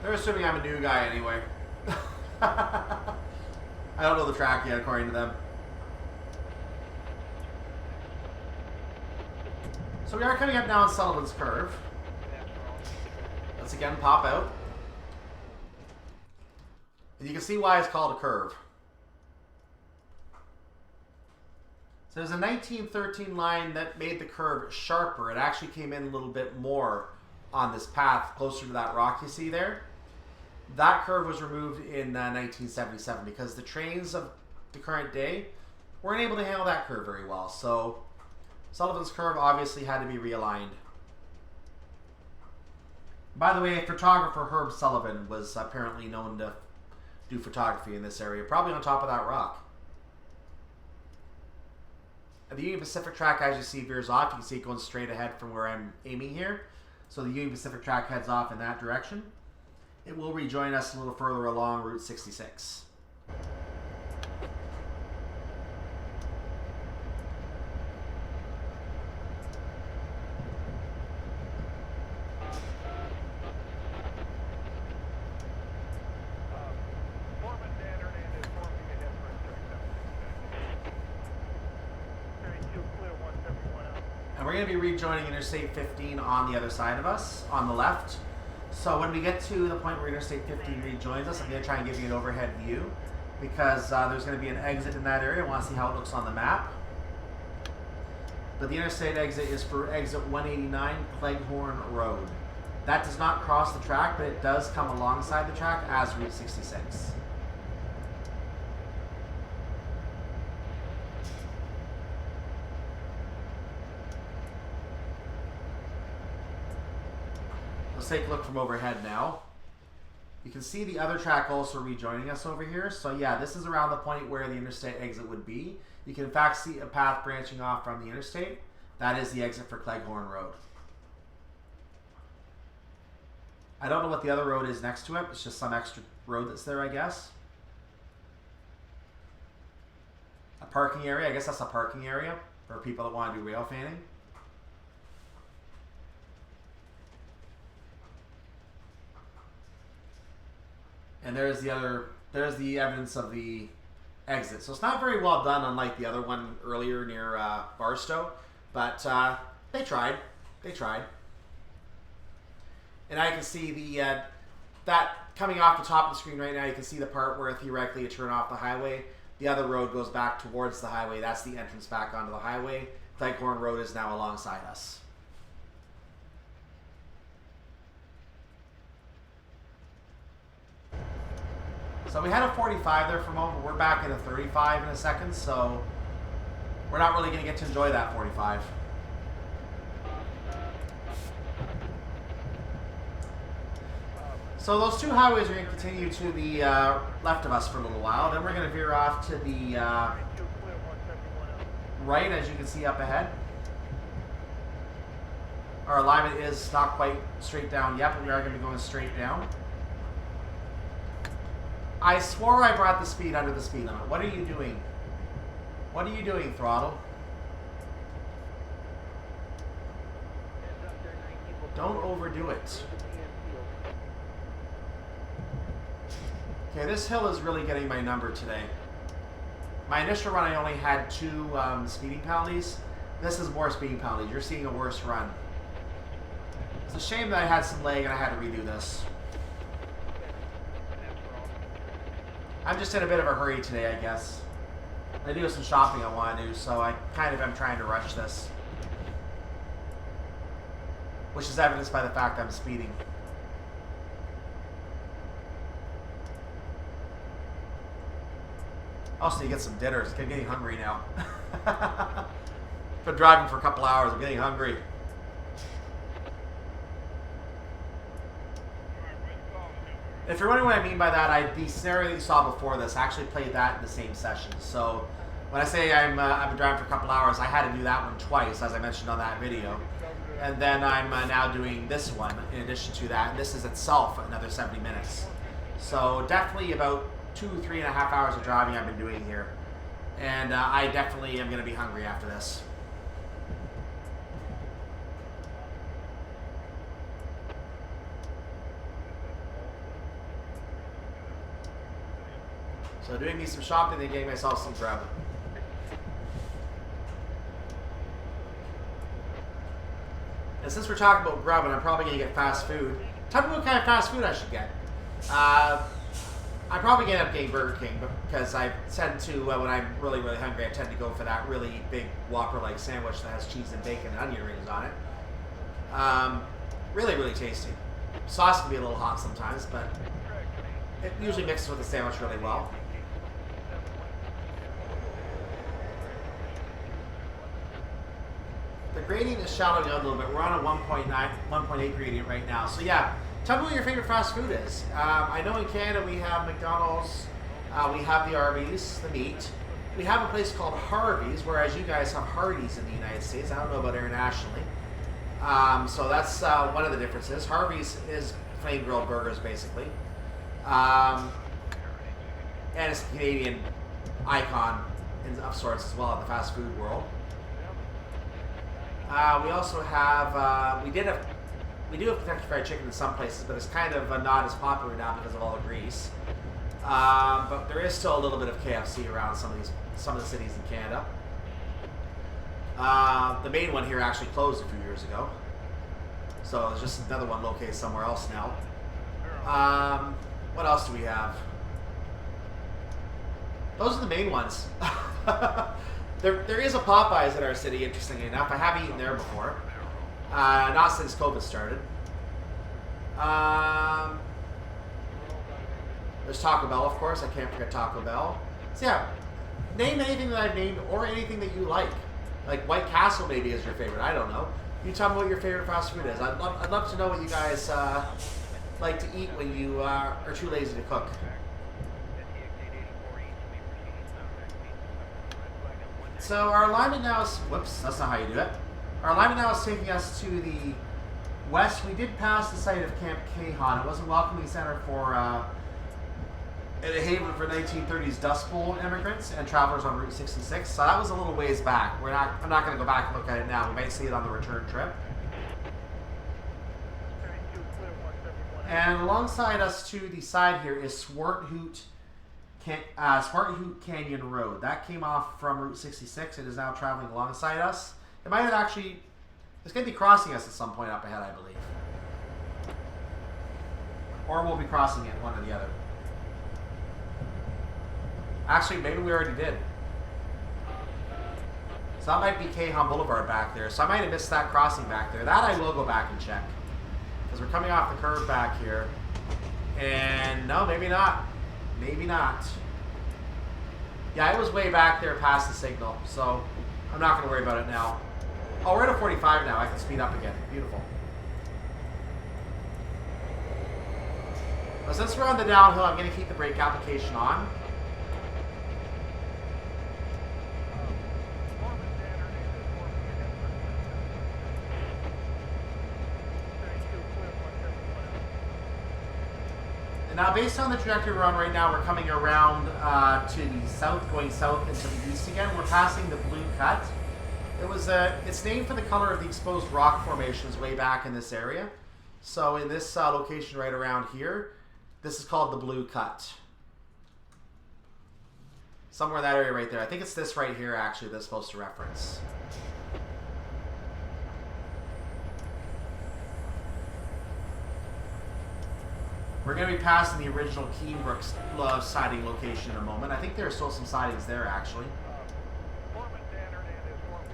They're assuming I'm a new guy anyway. I don't know the track yet, according to them. So we are coming up now on Sullivan's Curve. Let's again pop out. And you can see why it's called a curve. So there's a 1913 line that made the curve sharper. It actually came in a little bit more on this path, closer to that rock you see there. That curve was removed in 1977 because the trains of the current day weren't able to handle that curve very well. So Sullivan's Curve obviously had to be realigned. By the way, photographer Herb Sullivan was apparently known to do photography in this area, probably on top of that rock. And the Union Pacific track, as you see, veers off. You can see it going straight ahead from where I'm aiming here. So the Union Pacific track heads off in that direction. It will rejoin us a little further along Route 66. And we're going to be rejoining Interstate 15 on the other side of us, on the left. So when we get to the point where Interstate 15 rejoins us, I'm going to try and give you an overhead view. because there's going to be an exit in that area. I want to see how it looks on the map. But the interstate exit is for exit 189 Cajon Road. That does not cross the track, but it does come alongside the track as Route 66. Let's take a look from overhead now. You can see the other track also rejoining us over here. So yeah, this is around the point where the interstate exit would be. You can in fact see a path branching off from the interstate. That is the exit for Cajon Road. I don't know what the other road is next to it. It's just some extra road that's there, I guess. A parking area. I guess that's a parking area for people that want to do rail fanning. And there's the evidence of the exit. So it's not very well done, unlike the other one earlier near Barstow. But they tried. They tried. And I can see the that coming off the top of the screen right now. You can see the part where theoretically you turn off the highway. The other road goes back towards the highway. That's the entrance back onto the highway. Cajon Road is now alongside us. So we had a 45 there for a moment. We're back in a 35 in a second, so we're not really going to get to enjoy that 45. So those two highways are going to continue to the left of us for a little while. Then we're going to veer off to the right, as you can see up ahead. Our alignment is not quite straight down yet, but we are going to be going straight down. I swore I brought the speed under the speed limit. What are you doing? What are you doing, throttle? Don't overdo it. Okay, this hill is really getting my number today. My initial run, I only had 2 speeding penalties. This is more speeding penalties. You're seeing a worse run. It's a shame that I had some lag and I had to redo this. I'm just in a bit of a hurry today, I guess. I do have some shopping I want to do, so I kind of am trying to rush this. Which is evidenced by the fact I'm speeding. Also, you get some dinners. I'm getting hungry now. Been driving for a couple hours. I'm getting hungry. If you're wondering what I mean by that, the scenario that you saw before this, I actually played that in the same session. So when I say I've been driving for a couple hours, I had to do that one twice, as I mentioned on that video. And then I'm now doing this one in addition to that. And this is itself another 70 minutes. So definitely about 2-3.5 hours of driving I've been doing here. And I definitely am going to be hungry after this. So doing me some shopping and getting myself some grub. And since we're talking about grub and I'm probably going to get fast food, tell me what kind of fast food I should get. I'm probably going to end up getting Burger King because I tend to, when I'm really, really hungry, I tend to go for that really big Whopper-like sandwich that has cheese and bacon and onion rings on it. Really, really tasty. Sauce can be a little hot sometimes, but it usually mixes with the sandwich really well. The gradient is shallowing out a little bit. We're on a 1.8 gradient right now. So yeah, tell me what your favorite fast food is. I know in Canada we have McDonald's, we have the Arby's, the meat. We have a place called Harvey's, whereas you guys have Hardee's in the United States. I don't know about internationally. So that's one of the differences. Harvey's is flame grilled burgers, basically. And it's a Canadian icon of sorts as well in the fast food world. We also have, we do have Kentucky Fried Chicken in some places, but it's kind of not as popular now because of all the grease. But there is still a little bit of KFC around some of the cities in Canada. The main one here actually closed a few years ago, so there's just another one located somewhere else now. What else do we have? Those are the main ones. There is a Popeyes in our city, interestingly enough. I have eaten there before. Not since COVID started. There's Taco Bell, of course. I can't forget Taco Bell. So yeah, name anything that I've named or anything that you like. Like White Castle maybe is your favorite. I don't know. You tell me what your favorite fast food is. I'd love to know what you guys like to eat when you are too lazy to cook. So our alignment now is, whoops, that's not how you do it. Our alignment now is taking us to the west. We did pass the site of Camp Cajon. It was a welcoming center for a haven for 1930s Dust Bowl immigrants and travelers on Route 66. So that was a little ways back. I'm not going to go back and look at it now. We might see it on the return trip. And alongside us to the side here is Swart Hoot Canyon Road. That came off from Route 66. It is now traveling alongside us. It might have actually, it's going to be crossing us at some point up ahead, I believe. Or we'll be crossing it, one or the other. Actually, maybe we already did. So that might be Cajon Boulevard back there. So I might have missed that crossing back there. That I will go back and check. Because we're coming off the curve back here. And no, maybe not. Maybe not. Yeah, it was way back there past the signal. So I'm not going to worry about it now. Oh, we're at a 45 now. I can speed up again. Beautiful. Well, since we're on the downhill, I'm going to keep the brake application on. And now, based on the trajectory we're on right now, we're coming around to the south, going south into the east again. We're passing the Blue Cut. It's named for the color of the exposed rock formations way back in this area. So in this location right around here, this is called the Blue Cut. Somewhere in that area right there. I think it's this right here, actually, that's supposed to reference. We're going to be passing the original Keenbrook siding location in a moment. I think there are still some sidings there, actually.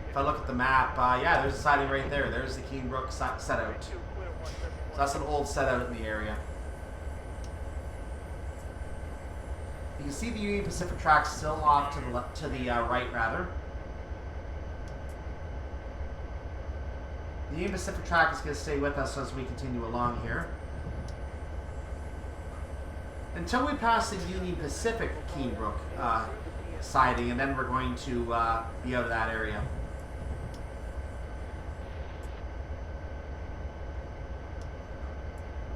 If I look at the map, yeah, there's a siding right there. There's the Keenbrook set out. So that's an old set out in the area. You can see the Union Pacific track still off to the right, rather. The Union Pacific track is going to stay with us as we continue along here. Until we pass the Union Pacific Keenbrook siding, and then we're going to be out of that area.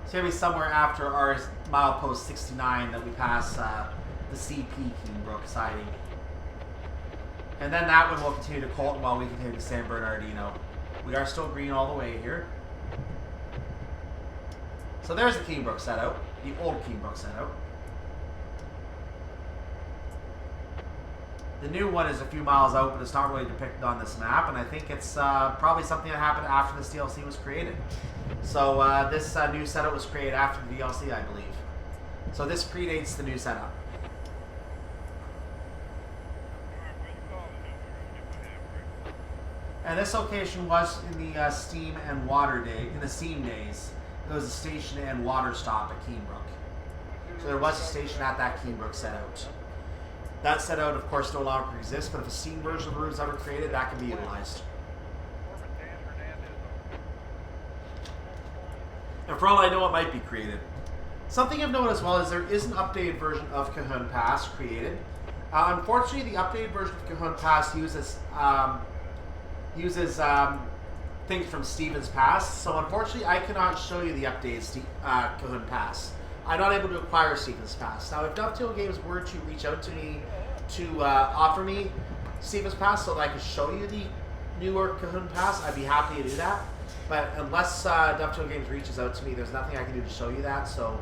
It's going to be somewhere after our milepost 69 that we pass the CP Keenbrook siding. And then that one will continue to Colton while we continue to San Bernardino. We are still green all the way here. So there's the Keenbrook set out. The old Keenbrook set out. The new one is a few miles out, but it's not really depicted on this map, and I think it's probably something that happened after this DLC was created. So this new setup was created after the DLC, I believe. So this predates the new setup. And this location was in the Steam and Water day, in the Steam days. There was a station and water stop at Keenbrook. So there was a station at that Keenbrook set out. That set out, of course, no longer exists, but if a Steam version of the route is ever created, that can be utilized. And for all I know, it might be created. Something of note as well is there is an updated version of Cajon Pass created. Unfortunately, the updated version of Cajon Pass uses things from Stevens Pass, so unfortunately I cannot show you the updated Cajon Pass. I'm not able to acquire Stevens Pass. Now, if Dovetail Games were to reach out to me to offer me Stevens Pass so that I could show you the newer Cajon Pass, I'd be happy to do that. But unless Dovetail Games reaches out to me, there's nothing I can do to show you that, so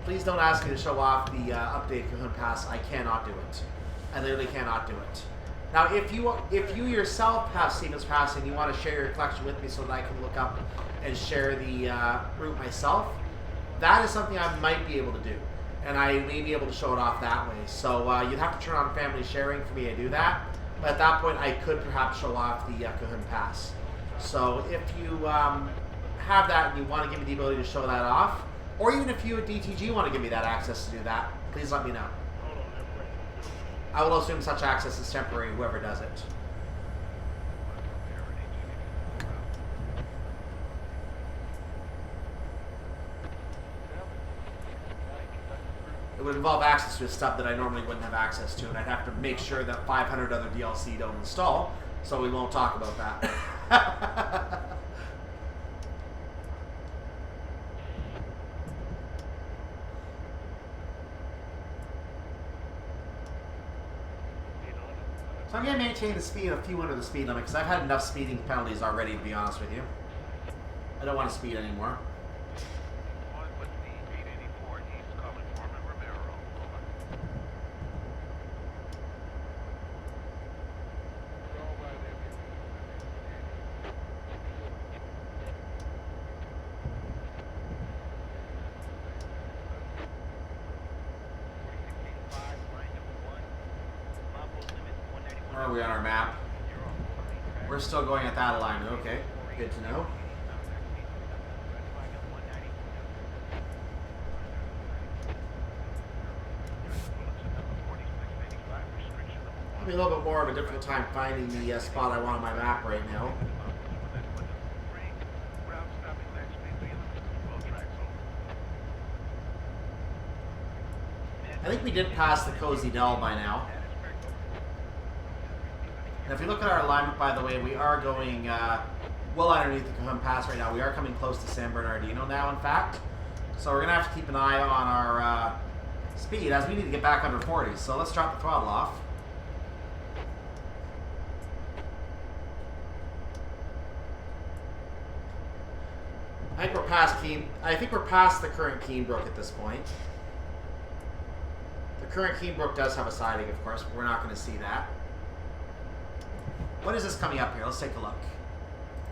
please don't ask me to show off the updated Cajon Pass. I cannot do it. I literally cannot do it. Now, if you yourself have Stevens Pass and you want to share your collection with me so that I can look up and share the route myself, that is something I might be able to do. and I may be able to show it off that way. So you'd have to turn on family sharing for me to do that. But at that point, I could perhaps show off the Cajon Pass. So if you have that and you want to give me the ability to show that off, or even if you at DTG want to give me that access to do that, please let me know. I will assume such access is temporary, whoever does it. It would involve access to stuff that I normally wouldn't have access to, and I'd have to make sure that 500 other DLC don't install, so we won't talk about that. So I'm going to maintain the speed a few under the speed limit, because I've had enough speeding penalties already, to be honest with you. I don't want to speed anymore. Where are we on our map? We're still going at that alignment. Okay, good to know. Having a little bit more of a difficult time finding the spot I want on my map right now. I think we did pass the Cozy Dell by now. And if you look at our alignment, by the way, we are going well underneath the Cajon Pass right now. We are coming close to San Bernardino now, in fact. So we're going to have to keep an eye on our speed, as we need to get back under 40. So let's drop the throttle off. I think we're past the current Keenbrook at this point. The current Keenbrook does have a siding, of course, but we're not going to see that. What is this coming up here? Let's take a look.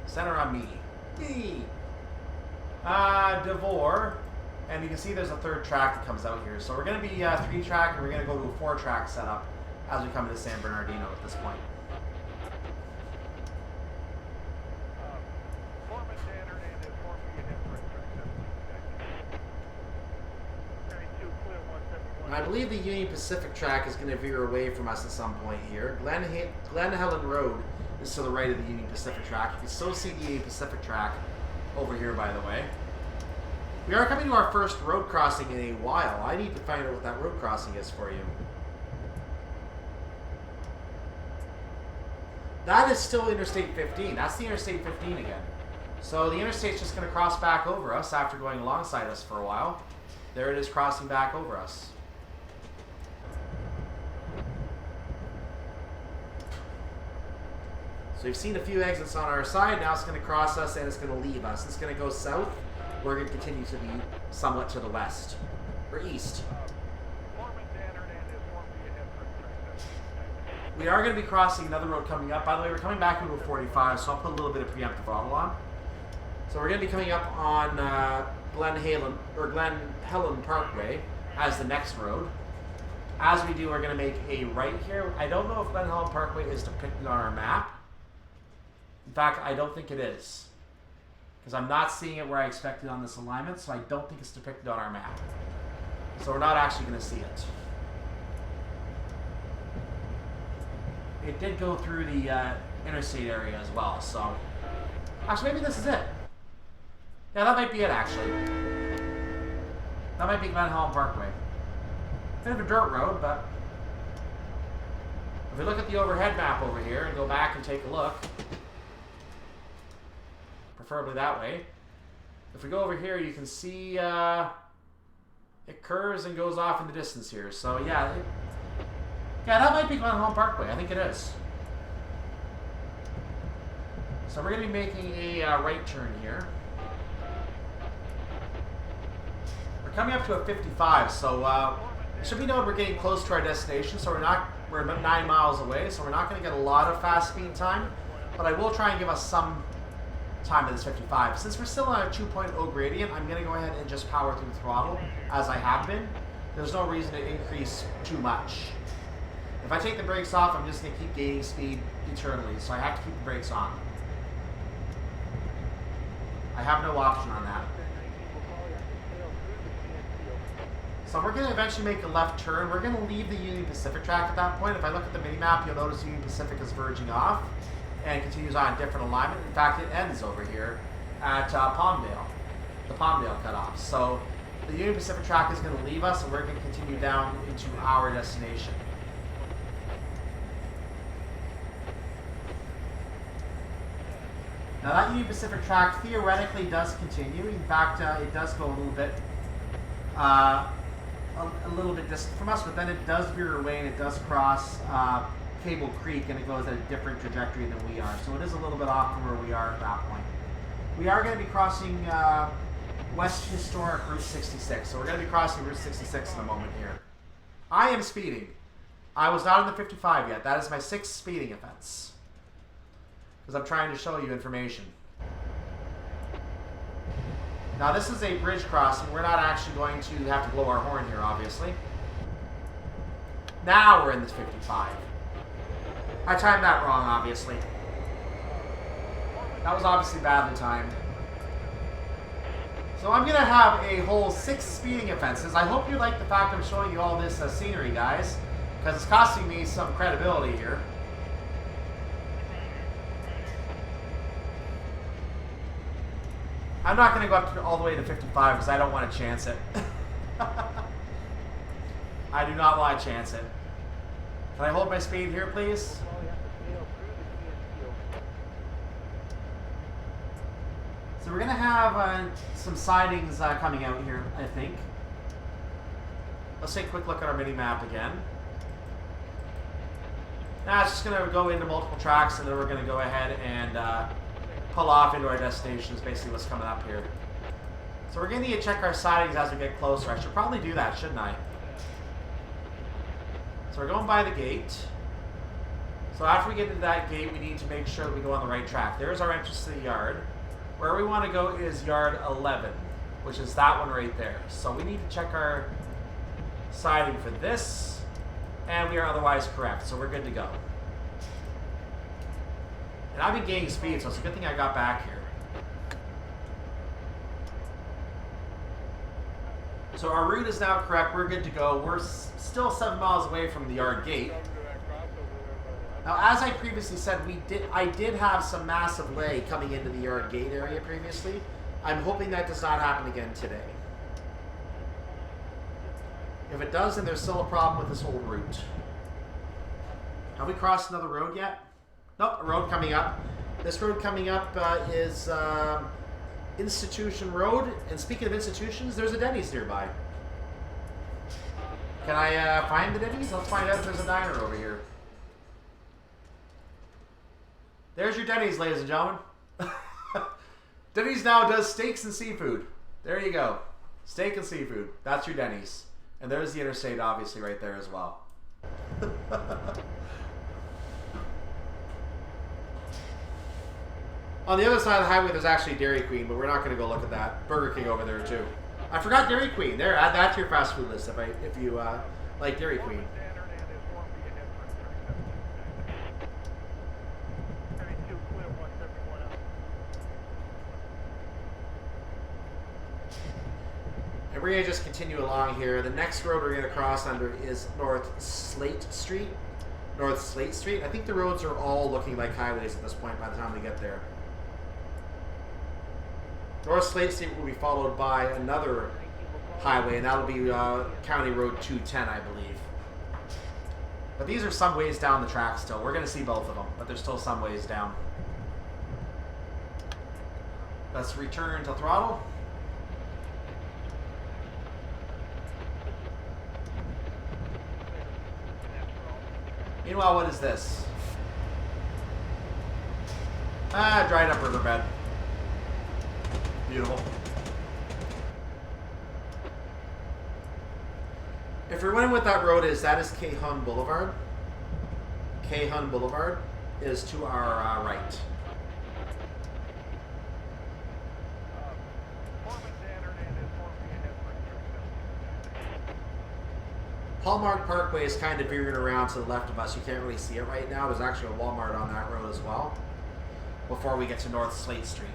Center on me. Me. Devore. And you can see there's a third track that comes out here. So we're going to be 3-track, and we're going to go to a 4-track setup as we come into San Bernardino at this point. I believe the Union Pacific track is going to veer away from us at some point here. Glen Helen Road is to the right of the Union Pacific track. You can still see the Union Pacific track over here, by the way. We are coming to our first road crossing in a while. I need to find out what that road crossing is for you. That is still Interstate 15. That's the Interstate 15 again. So the interstate's just going to cross back over us after going alongside us for a while. There it is, crossing back over us. So you've seen a few exits on our side. Now it's going to cross us and it's going to leave us. It's going to go south. We're going to continue to be somewhat to the west or east. We are going to be crossing another road coming up. By the way, we're coming back into a 45, so I'll put a little bit of preemptive throttle on. So we're going to be coming up on Glen Helen Parkway as the next road. As we do, we're going to make a right here. I don't know if Glen Helen Parkway is depicted on our map. In fact, I don't think it is, because I'm not seeing it where I expected on this alignment, so I don't think it's depicted on our map. So we're not actually going to see it. It did go through the interstate area as well, so... Actually, maybe this is it. Yeah, that might be it, actually. That might be Glen Helen Parkway. Bit of a dirt road, but... If we look at the overhead map over here and go back and take a look... Preferably that way. If we go over here, you can see it curves and goes off in the distance here. So yeah, that might be Glen Helen Parkway. I think it is. So we're going to be making a right turn here. We're coming up to a 55, so it should be known we're getting close to our destination. So we're about 9 miles away, so we're not going to get a lot of fast speed time, but I will try and give us some time at this 55. Since we're still on a 2.0 gradient, I'm going to go ahead and just power through the throttle as I have been. there's no reason to increase too much. If I take the brakes off, I'm just going to keep gaining speed eternally, so I have to keep the brakes on. I have no option on that. So we're going to eventually make a left turn. We're going to leave the Union Pacific track at that point. If I look at the mini-map, you'll notice Union Pacific is verging off and continues on a different alignment. In fact, it ends over here at Palmdale, the Palmdale cutoff. So the Union Pacific track is going to leave us, and we're going to continue down into our destination. Now that Union Pacific track theoretically does continue. In fact, it does go a little bit distant from us, but then it does veer away and it does cross Cable Creek, and it goes at a different trajectory than we are. So it is a little bit off from where we are at that point. We are going to be crossing West Historic Route 66. So we're going to be crossing Route 66 in a moment here. I am speeding. I was not in the 55 yet. That is my 6th speeding offense. Because I'm trying to show you information. Now this is a bridge crossing. We're not actually going to have to blow our horn here, obviously. Now we're in this 55. I timed that wrong, obviously. That was obviously badly timed. So I'm going to have a whole 6 speeding offenses. I hope you like the fact I'm showing you all this scenery, guys. Because it's costing me some credibility here. I'm not going to go up to all the way to 55 because I don't want to chance it. I do not want to chance it. Can I hold my speed here, please? So we're going to have some sidings coming out here, I think. Let's take a quick look at our mini-map again. Now it's just going to go into multiple tracks, and then we're going to go ahead and pull off into our destination is basically what's coming up here. So we're going to need to check our sidings as we get closer. I should probably do that, shouldn't I? So we're going by the gate. So after we get into that gate, we need to make sure that we go on the right track. There's our entrance to the yard. Where we want to go is yard 11, which is that one right there. So we need to check our siding for this, and we are otherwise correct. So we're good to go. And I've been gaining speed, so it's a good thing I got back here. So our route is now correct. We're good to go. We're still 7 miles away from the yard gate. Now, as I previously said, I did have some massive lay coming into the yard gate area previously. I'm hoping that does not happen again today. If it does, then there's still a problem with this old route. Have we crossed another road yet? Nope, a road coming up. This road coming up is Institution Road. And speaking of institutions, there's a Denny's nearby. Can I find the Denny's? Let's find out if there's a diner over here. There's your Denny's, ladies and gentlemen. Denny's now does steaks and seafood. There you go. Steak and seafood. That's your Denny's. And there's the interstate, obviously, right there as well. On the other side of the highway, there's actually Dairy Queen, but we're not going to go look at that. Burger King over there, too. I forgot Dairy Queen. There, add that to your fast food list if you like Dairy Queen. And we're going to just continue along here. The next road we're going to cross under is North Slate Street. North Slate Street. I think the roads are all looking like highways at this point by the time we get there. North Slate Street will be followed by another highway, and that'll be County Road 210, I believe. But these are some ways down the track still. We're going to see both of them, but there's still some ways down. Let's return to throttle. Meanwhile, what is this? Dried up riverbed. Beautiful. If you're wondering what that road is, that is Cajon Boulevard. Cajon Boulevard is to our right. Hallmark Parkway is kind of veering around to the left of us. You can't really see it right now. There's actually a Walmart on that road as well. Before we get to North Slate Street.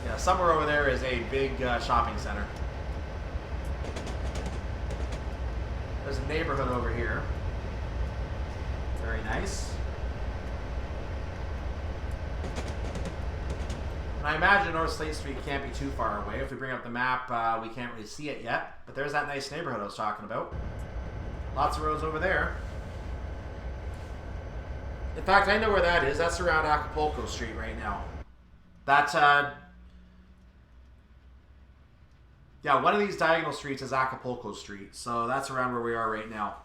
Yeah, somewhere over there is a big shopping center. There's a neighborhood over here. Very nice. And I imagine North Slate Street can't be too far away. If we bring up the map, we can't really see it yet. But there's that nice neighborhood I was talking about. Lots of roads over there. In fact, I know where that is. That's around Acapulco Street right now. That's, yeah, one of these diagonal streets is Acapulco Street. So that's around where we are right now.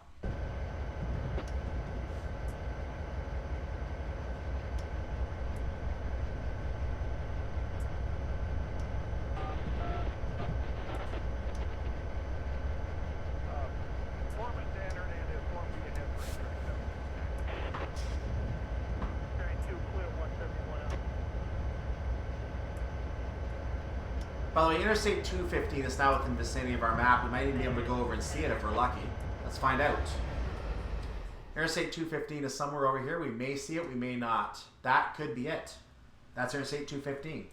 By the way, Interstate 215 is now within the vicinity of our map. We might even be able to go over and see it if we're lucky. Let's find out. Interstate 215 is somewhere over here. We may see it, we may not. That could be it. That's Interstate 215.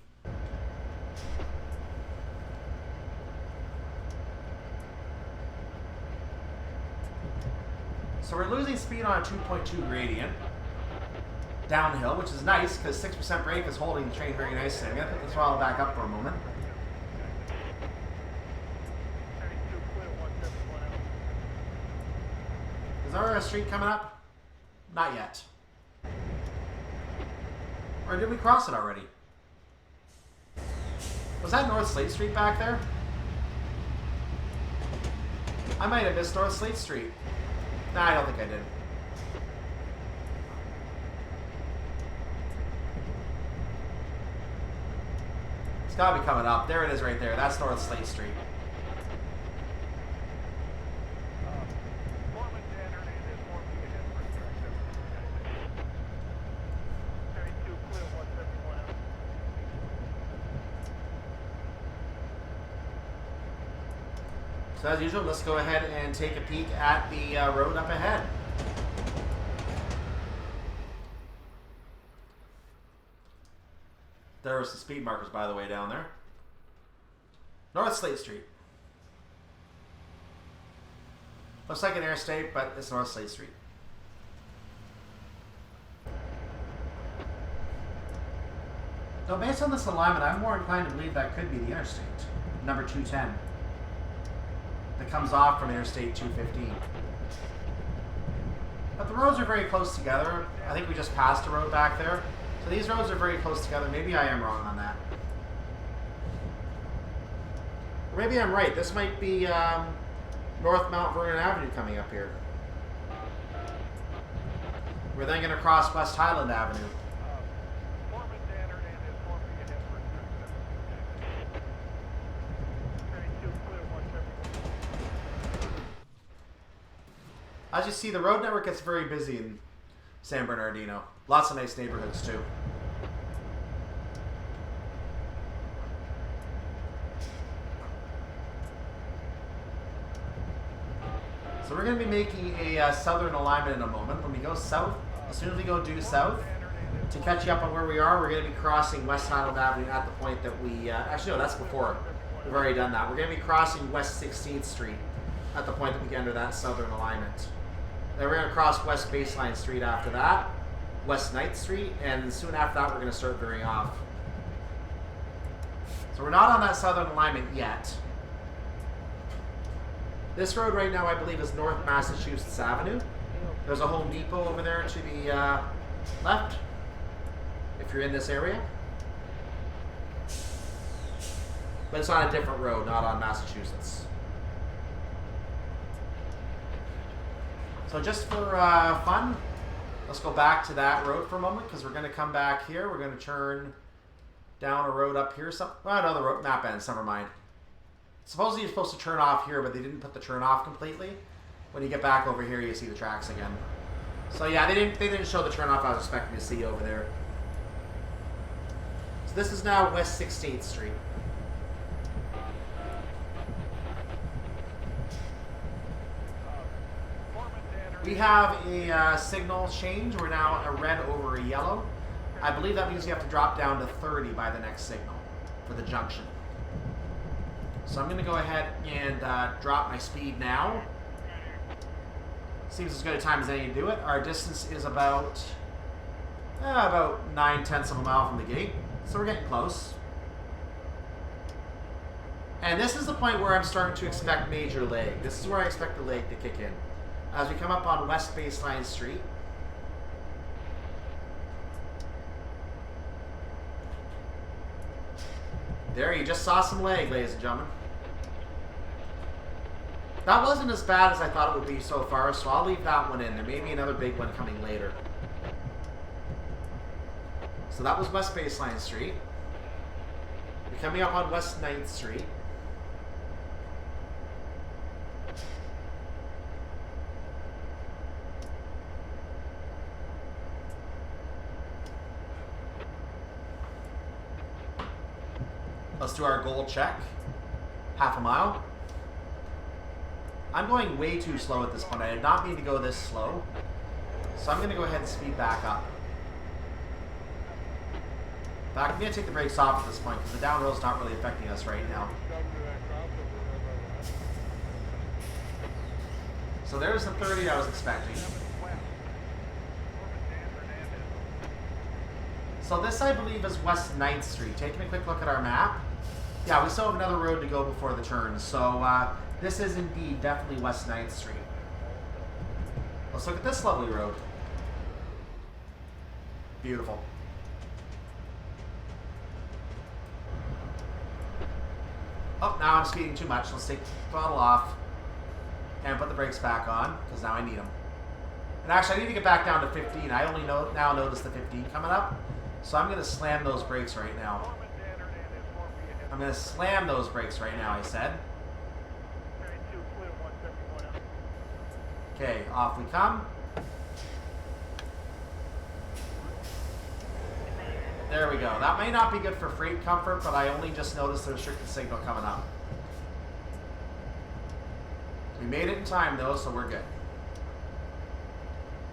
So we're losing speed on a 2.2 gradient. Downhill, which is nice because 6% brake is holding the train very nicely. I'm going to put the throttle back up for a moment. Is there a street coming up? Not yet. Or did we cross it already? Was that North Slate Street back there? I might have missed North Slate Street. Nah, I don't think I did. It's gotta be coming up. There it is right there. That's North Slate Street. So as usual, let's go ahead and take a peek at the road up ahead. There were some speed markers, by the way, down there. North Slate Street. Looks like an interstate, but it's North Slate Street. So based on this alignment, I'm more inclined to believe that could be the interstate, number 210. That comes off from Interstate 215. But the roads are very close together. I think we just passed a road back there. So these roads are very close together. Maybe I am wrong on that. Or maybe I'm right. This might be North Mount Vernon Avenue coming up here. We're then going to cross West Highland Avenue. As you see, the road network gets very busy in San Bernardino. Lots of nice neighborhoods, too. So we're going to be making a southern alignment in a moment. When we go south, as soon as we go due south, to catch you up on where we are, we're going to be crossing West Highland Avenue at the point that we... actually, no, that's before. We've already done that. We're going to be crossing West 16th Street at the point that we get into that southern alignment. Then we're going to cross West Baseline Street after that, West 9th Street, and soon after that we're going to start veering off. So we're not on that southern alignment yet. This road right now I believe is North Massachusetts Avenue. There's a Home Depot over there to the left, if you're in this area. But it's on a different road, not on Massachusetts. So just for fun, let's go back to that road for a moment because we're going to come back here. We're going to turn down a road up here. Well, no, the road map ends. Never mind. Supposedly you're supposed to turn off here, but they didn't put the turn off completely. When you get back over here, you see the tracks again. So yeah, they didn't show the turn off I was expecting to see over there. this is now West 16th Street. We have a signal change. We're now a red over a yellow. I believe that means you have to drop down to 30 by the next signal for the junction. So I'm going to go ahead and drop my speed now. Seems as good a time as any to do it. Our distance is about 9/10 of a mile from the gate. So we're getting close. And this is the point where I'm starting to expect major lag. This is where I expect the lag to kick in. As we come up on West Baseline Street. There, you just saw some lag, ladies and gentlemen. That wasn't as bad as I thought it would be so far, so I'll leave that one in. There may be another big one coming later. So that was West Baseline Street. We're coming up on West 9th Street. Let's do our goal check. Half a mile. I'm going way too slow at this point. I did not mean to go this slow. So I'm going to go ahead and speed back up. In fact, I'm going to take the brakes off at this point because the downhill is not really affecting us right now. So there's the 30 I was expecting. So this, I believe, is West 9th Street. Taking a quick look at our map. Yeah, we still have another road to go before the turn. So this is indeed definitely West 9th Street. Let's look at this lovely road. Beautiful. Oh, now I'm speeding too much. Let's take the throttle off and put the brakes back on because now I need them. And actually, I need to get back down to 15. I only now notice the 15 coming up. So I'm going to slam those brakes right now. I'm going to slam those brakes right now, I said. Okay, off we come. There we go. That may not be good for freight comfort, but I only just noticed the restricted signal coming up. We made it in time, though, so we're good.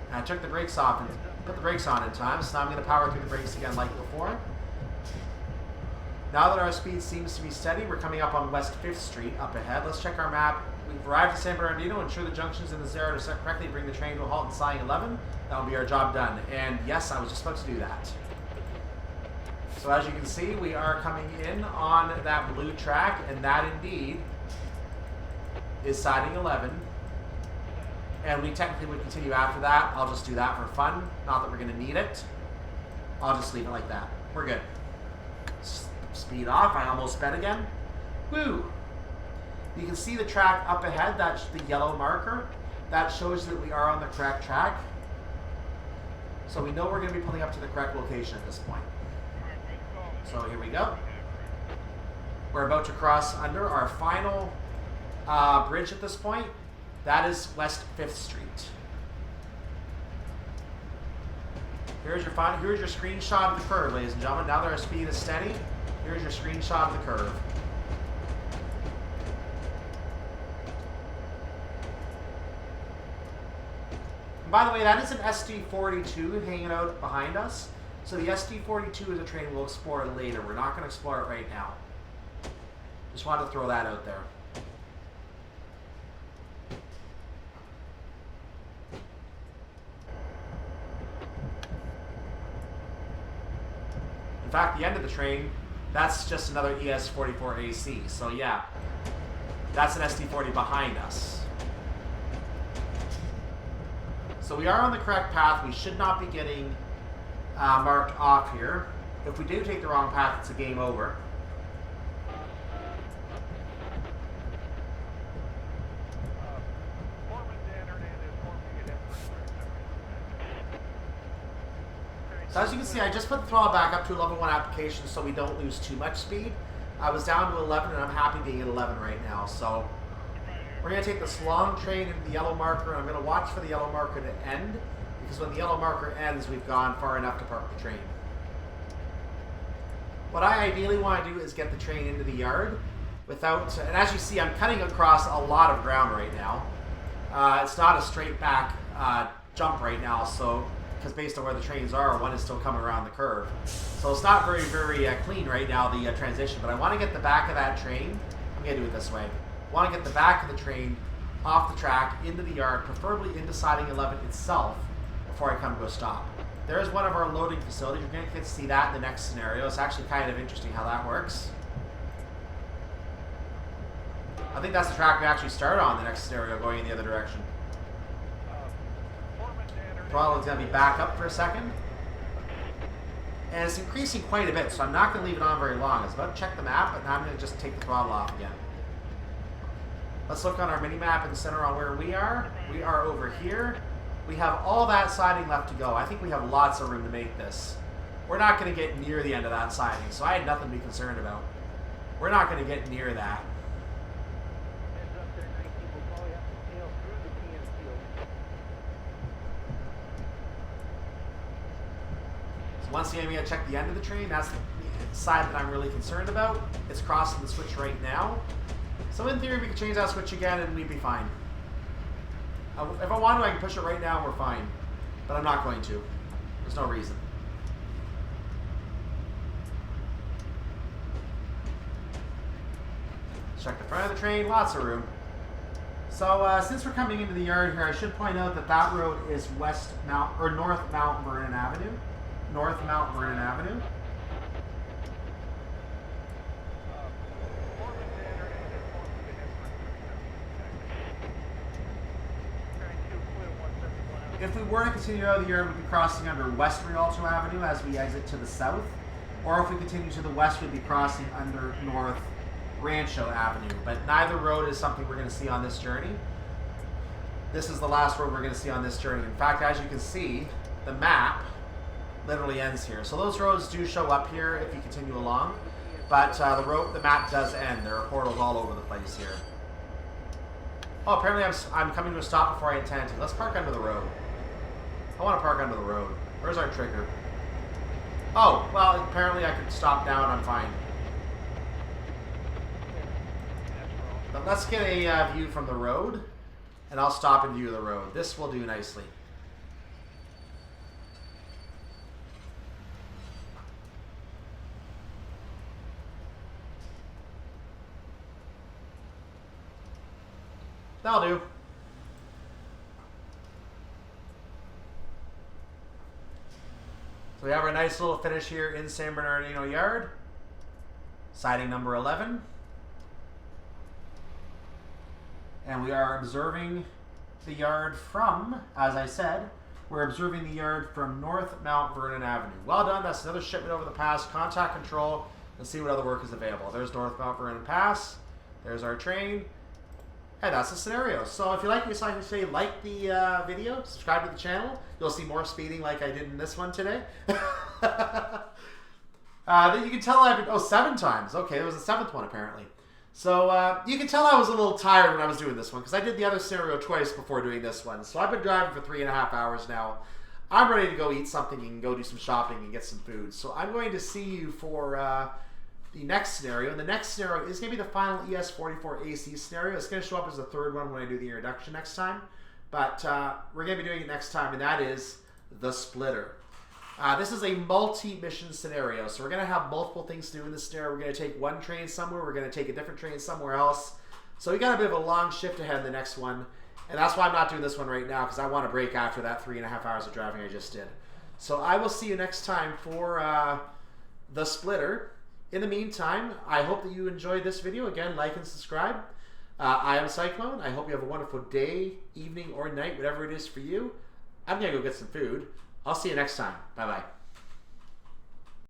And I took the brakes off and put the brakes on in time, so now I'm going to power through the brakes again like before. Now that our speed seems to be steady, we're coming up on West 5th Street up ahead. Let's check our map. We've arrived at San Bernardino. Ensure the junctions in the zero to set correctly. Bring the train to a halt in siding 11. That will be our job done. And yes, I was just about to do that. So as you can see, we are coming in on that blue track, and that indeed is siding 11. And we technically would continue after that. I'll just do that for fun. Not that we're going to need it. I'll just leave it like that. We're good. Speed off. I almost sped again. Woo! You can see the track up ahead. That's the yellow marker. That shows that we are on the correct track. So we know we're going to be pulling up to the correct location at this point. So here we go. We're about to cross under our final bridge at this point. That is West 5th Street. Here's your screenshot of the curve, ladies and gentlemen. Now that our speed is steady, here's your screenshot of the curve. And by the way, that is an SD42 hanging out behind us. So the SD42 is a train we'll explore later. We're not going to explore it right now. Just wanted to throw that out there. In fact, the end of the train, that's just another ES44AC. So yeah, that's an SD40 behind us. So we are on the correct path. We should not be getting marked off here. If we do take the wrong path, it's a game over. So as you can see, I just put the throttle back up to a level 1 application so we don't lose too much speed. I was down to 11 and I'm happy being at 11 right now. So we're going to take this long train into the yellow marker, and I'm going to watch for the yellow marker to end, because when the yellow marker ends, we've gone far enough to park the train. What I ideally want to do is get the train into the yard without, and as you see, I'm cutting across a lot of ground right now. It's not a straight back jump right now, so because based on where the trains are, one is still coming around the curve. So it's not very, very clean right now, the transition, but I want to get the back of that train, I'm going to do it this way. I want to get the back of the train off the track into the yard, preferably into siding 11 itself, before I come to a stop. There's one of our loading facilities. You're going to get to see that in the next scenario. It's actually kind of interesting how that works. I think that's the track we actually start on the next scenario, going in the other direction. Throttle is going to be back up for a second. And it's increasing quite a bit, so I'm not going to leave it on very long. I was about to check the map, but now I'm going to just take the throttle off again. Let's look on our mini-map in the center on where we are. We are over here. We have all that siding left to go. I think we have lots of room to make this. We're not going to get near the end of that siding, so I had nothing to be concerned about. We're not going to get near that. Once again, we gotta check the end of the train. That's the side that I'm really concerned about. It's crossing the switch right now. So in theory, we can change that switch again and we'd be fine. If I want to, I can push it right now and we're fine. But I'm not going to. There's no reason. Check the front of the train, lots of room. So since we're coming into the yard here, I should point out that that road is North Mount Vernon Avenue. North Mount Vernon Avenue. If we were to continue out of the yard, we'd be crossing under West Rialto Avenue as we exit to the south. Or if we continue to the west, we'd be crossing under North Rancho Avenue. But neither road is something we're going to see on this journey. This is the last road we're going to see on this journey. In fact, as you can see, the map literally ends here. So those roads do show up here if you continue along, but the map does end. There are portals all over the place here. Oh, apparently I'm coming to a stop before I intend to. Let's park under the road. I want to park under the road. Where's our trigger? Oh, well, apparently I could stop down. I'm fine. But let's get a view from the road, and I'll stop in view of the road. This will do nicely. That'll do. So we have our nice little finish here in San Bernardino Yard. Siding number 11. And we are observing the yard from, as I said, we're observing the yard from North Mount Vernon Avenue. Well done. That's another shipment over the pass. Contact control and see what other work is available. There's North Mount Vernon Pass. There's our train. And that's the scenario. So if you like me, so I can say like the video, subscribe to the channel. You'll see more speeding like I did in this one today. Then you can tell I've been, 7 times. Okay, there was a 7th one apparently. So you can tell I was a little tired when I was doing this one because I did the other scenario twice before doing this one. So I've been driving for 3.5 hours now. I'm ready to go eat something and go do some shopping and get some food. So I'm going to see you for the next scenario. And the next scenario is going to be the final ES44 AC scenario. It's going to show up as the 3rd one when I do the introduction next time. But we're going to be doing it next time, and that is the Splitter. This is a multi-mission scenario, so we're going to have multiple things to do in this scenario. We're going to take one train somewhere, we're going to take a different train somewhere else. So we got a bit of a long shift ahead in the next one, and that's why I'm not doing this one right now, because I want to break after that 3.5 hours of driving I just did. So I will see you next time for the Splitter. In the meantime, I hope that you enjoyed this video. Again, like and subscribe. I am Cyclone. I hope you have a wonderful day, evening, or night, whatever it is for you. I'm going to go get some food. I'll see you next time. Bye-bye.